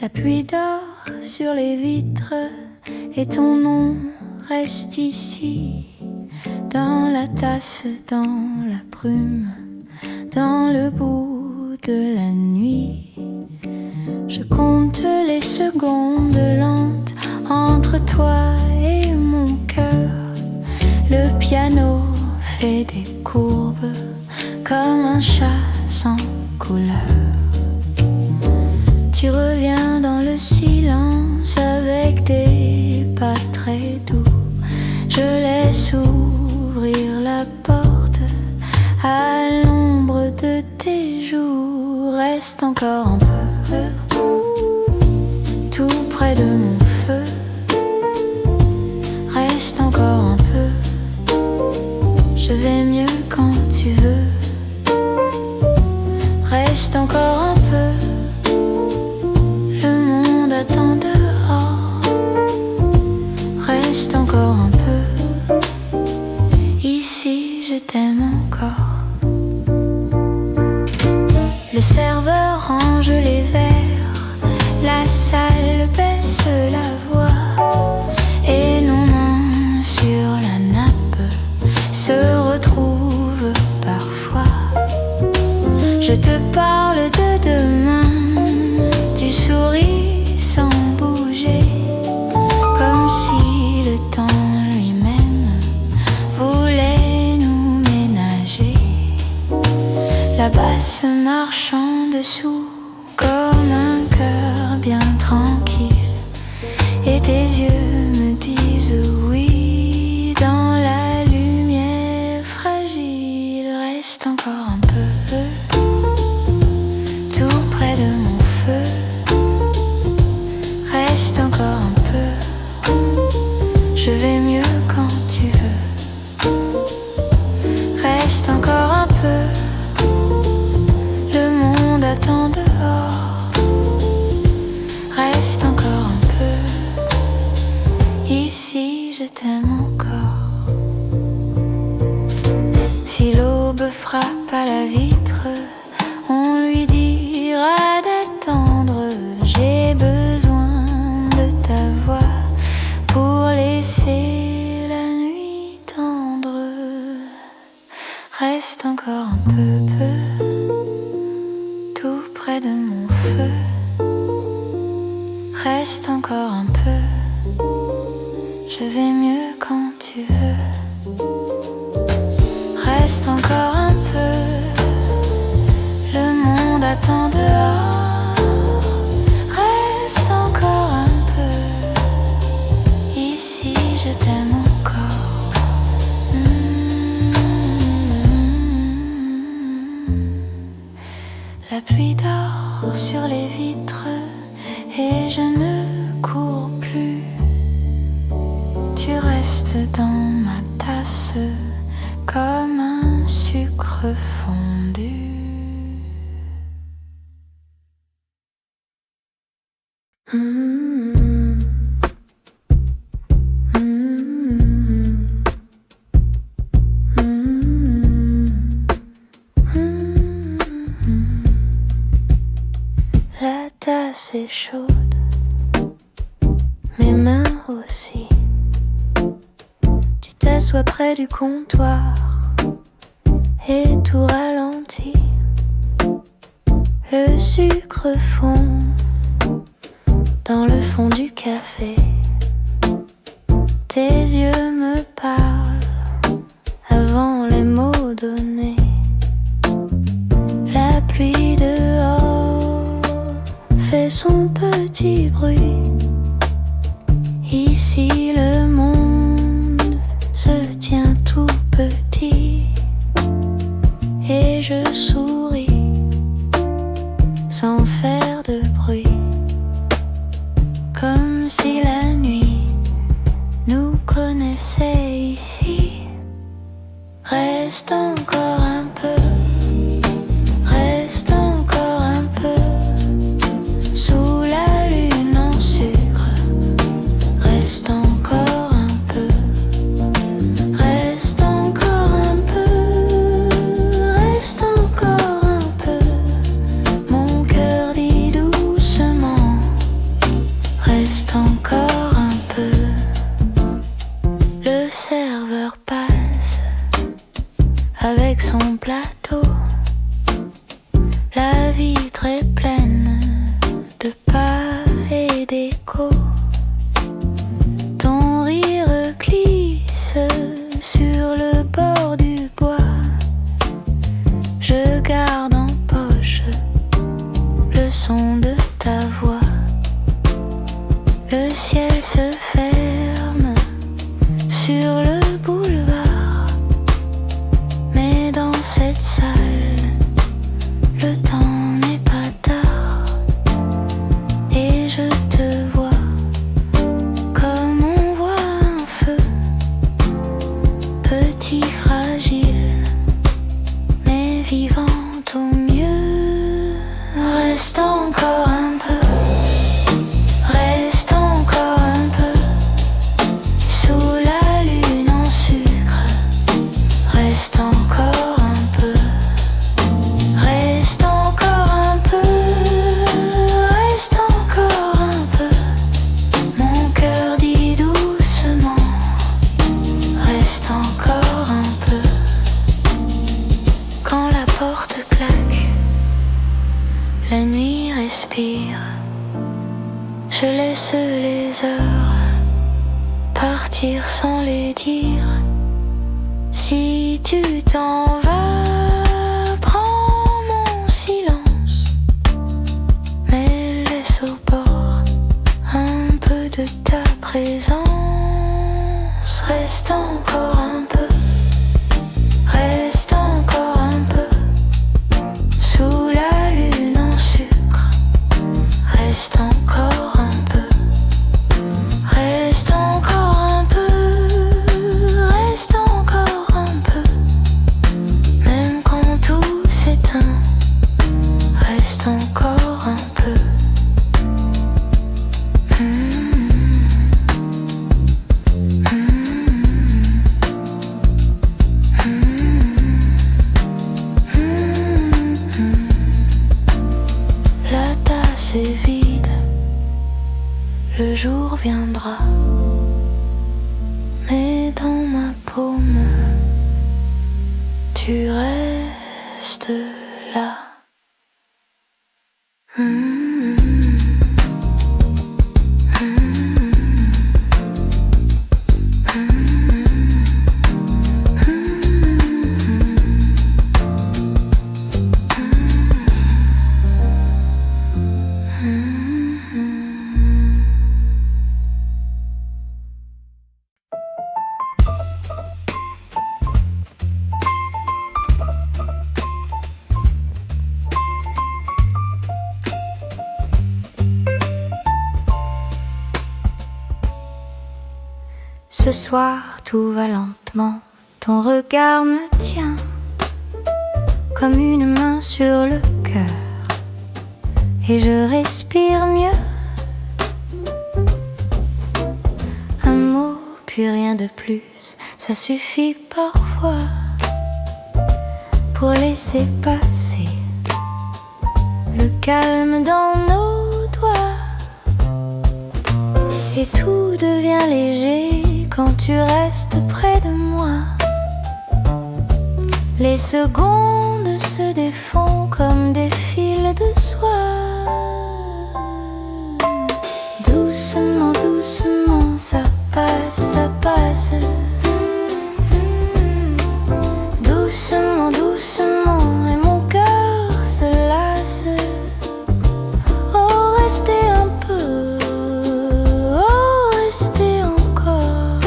La pluie dort sur les vitres et ton nom reste ici, dans la tasse, dans la brume, dans le bout de la nuit. Je compte les secondes lentes entre toi et mon cœur. Le piano fait des courbes comme un chat sans couleur. Tu reviens dans le silence avec des pas très doux. Je laisse ouvrir la porte à l'ombre de tes joues. Reste encore un peu, tout près de mon feu. Reste encore un peu, je vais mieux quand tu veux. Reste encore un peu, le monde attend dehors. Reste encore un peu, ici je t'aime encore. Le serveur range les verres, la salle baisse la voix, et nos mains sur la nappe se retrouvent parfois. Je te parle de demain, tu souris sans bouger, comme si le temps lui-même voulait nous ménager. La basse marche en dessous comme un cœur bien tranquille, et tes yeux me disent oui dans la lumière fragile. Reste encore un peu, tout près de mon feu. Reste encore un peu, je vais mieux quand tu veux. Reste encore un peu, le monde attend dehors. Reste encore un peu, ici je t'aime encore. Si l'aube frappe à la vitre, on lui dira d'attendre. J'ai besoin de ta voix pour laisser la nuit tendre. Reste encore un peu, tout près de mon feu. Reste encore un peu, je vais mieux quand tu veux. Reste encore un peu, le monde attend dehors. Reste encore un peu, ici je t'aime encore. La pluie dort sur les vitres et je ne cours plus. Tu restes dans ma tasse comme un sucre fondu. La tasse est chaude, mes mains aussi. Tu t'assois près du comptoir et tout ralentit. Le sucre fond dans le fond du café. Tes yeux me parlent avant les mots donnés. La pluie dehors fait son petit bruit. Ici le monde se tient tout petit et je souris sans faire de bruit, comme si la nuit nous connaissait ici. Reste encore un peu, reste encore un peu, sous la lune en sucre. Reste encore un peu, reste encore un peu, reste encore un peu. Mon cœur dit doucement, reste encore un peu. Le serveur passe avec son plateau. La vitre est pleine de pas et d'écho. Ton rire glisse sur le bord du bois. Je garde en poche le son de ta voix. Le ciel se ferme sur le dormir. Je laisse les heures partir sans les dire. Si tu t'en vas, prends mon silence, mais laisse au bord un peu de ta présence. Reste encore un peu, reste encore un peu, sous la lune en sucre. Reste encore un peu, reste encore un peu, reste encore un peu, même quand tout s'éteint. Reste encore un peu. La tasse est vide, le jour viendra, mais dans ma paume, tu restes là. Ce soir tout va lentement, ton regard me tient comme une main sur le cœur, et je respire mieux. Un mot puis rien de plus, ça suffit parfois pour laisser passer le calme dans nos doigts, et tout devient léger quand tu restes près de moi. Les secondes se défont comme des fils de soie. Doucement, doucement, ça passe, ça passe. Doucement, doucement, et mon cœur se lasse. Oh, restez un peu, oh, restez encore.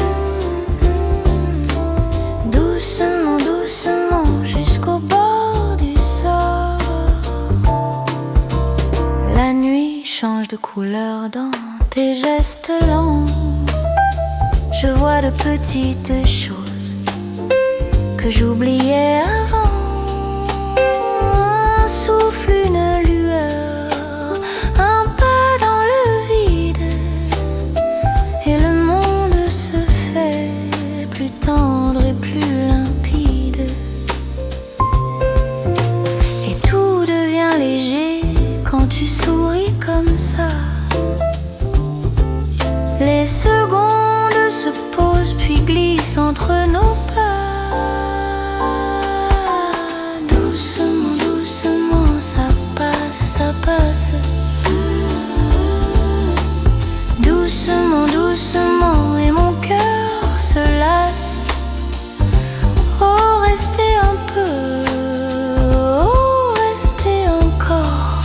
Doucement, doucement, jusqu'au bord du sort. La nuit change de couleur dans tes gestes lents. Je vois de petites choses que j'oubliais avant. Un souffle, une lueur, un pas dans le vide, et le monde se fait plus tendre et plus limpide. Et tout devient léger quand tu souris comme ça. Les secondes se posent puis glissent entre nos pas. Doucement, doucement, ça passe, ça passe. Doucement, doucement, et mon cœur se lasse. Oh, restez un peu, oh, restez encore.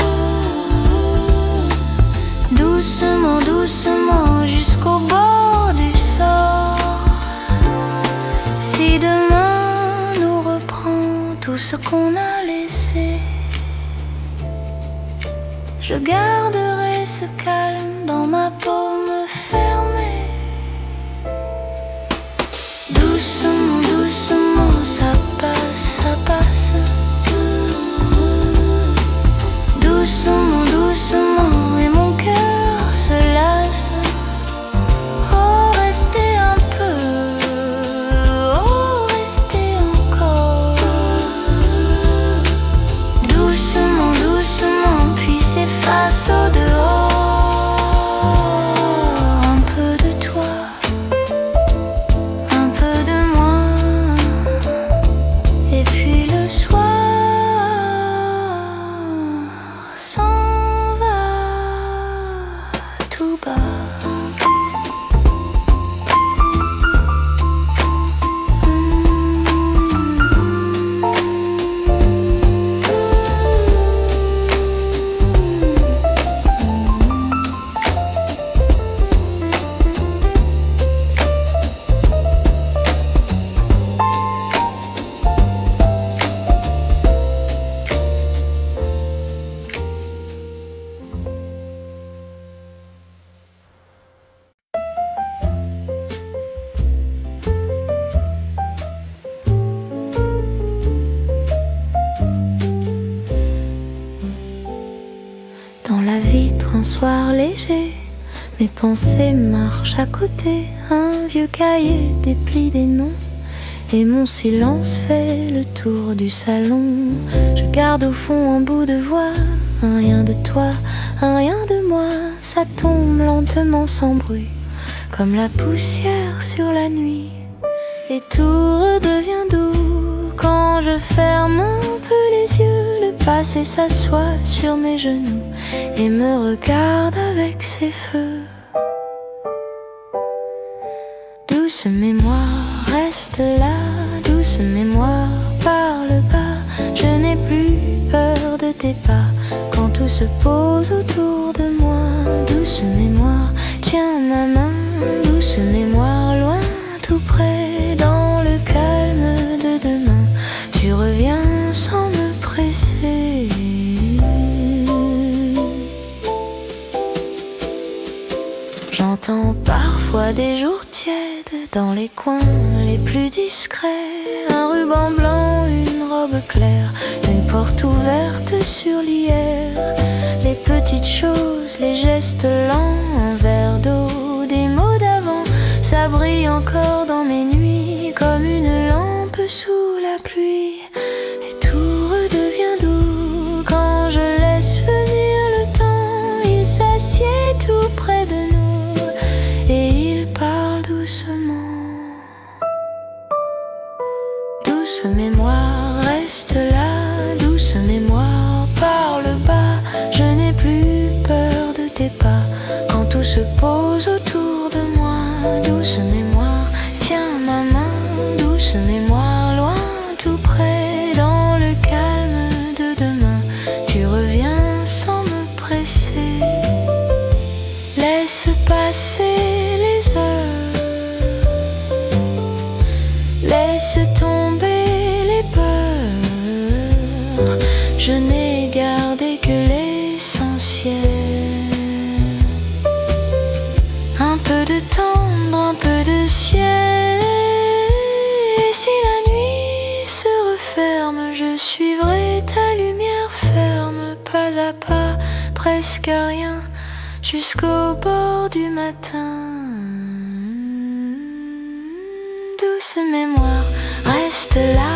Doucement, doucement, jusqu'au bord du sort. Si demain nous reprend tout ce qu'on a laissé, je garderai ce calme dans ma paume fermée. Doucement, doucement, ça passe, ça passe. Doucement, doucement, et mon cœur se lasse. Oh, restez un peu, oh, restez encore. Doucement, doucement, puis s'efface au dehors. Un peu de toi, un peu de moi, et puis le soir s'en va. vitre un soir léger, mes pensées marchent à côté. Un vieux cahier déplie des noms et mon silence fait le tour du salon. Je garde au fond un bout de voix, un rien de toi, un rien de moi. Ça tombe lentement sans bruit, comme la poussière sur la nuit. Et tout redevient doux quand je ferme un peu les yeux. Le passé s'assoit sur mes genoux et me regarde avec ses feux. Douce mémoire, reste là. Douce mémoire, parle bas. Je n'ai plus peur de tes pas quand tout se pose autour de moi. Douce mémoire, tiens ma main. Douce mémoire, loin, tout près, dans le calme de demain. Tu reviens sans me presser. J'entends parfois des jours tièdes dans les coins les plus discrets. Un ruban blanc, une robe claire, une porte ouverte sur l'hier. Les petites choses, les gestes lents, un verre d'eau, des mots d'avant. Ça brille encore dans mes nuits comme une lampe sous la pluie. Et tout redevient doux quand je laisse venir le temps. Il s'assied tout près de nous et il parle doucement. Douce mémoire, reste là. Douce mémoire, parle bas. Je n'ai plus peur de tes pas quand tout se pose autour de moi. Douce mémoire, tiens ma main. Douce mémoire, loin, tout près, dans le calme de demain. Tu reviens sans me presser. Laisse passer les heures, laisse tomber les peurs. Je n'ai gardé que l'essentiel. Un peu de tendre, un peu de ciel. Et si la nuit se referme, je suivrai ta lumière ferme, pas à pas, presque à rien, jusqu'au bord du matin. Douce mémoire, reste là.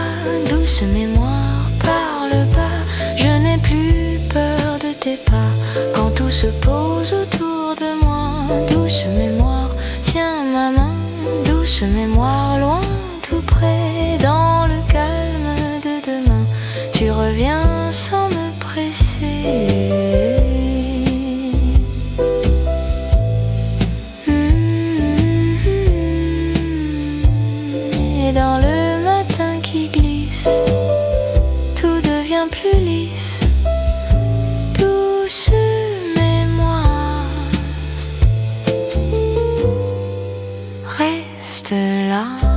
Douce mémoire, parle bas. Je n'ai plus peur de tes pas quand tout se pose autour de moi. Douce mémoire, tiens ma main. Douce mémoire, loin, tout près, dans le calme de demain. Tu reviens sans me presser. Et dans le matin qui glisse, tout devient plus lisse. Douce mémoire, reste là.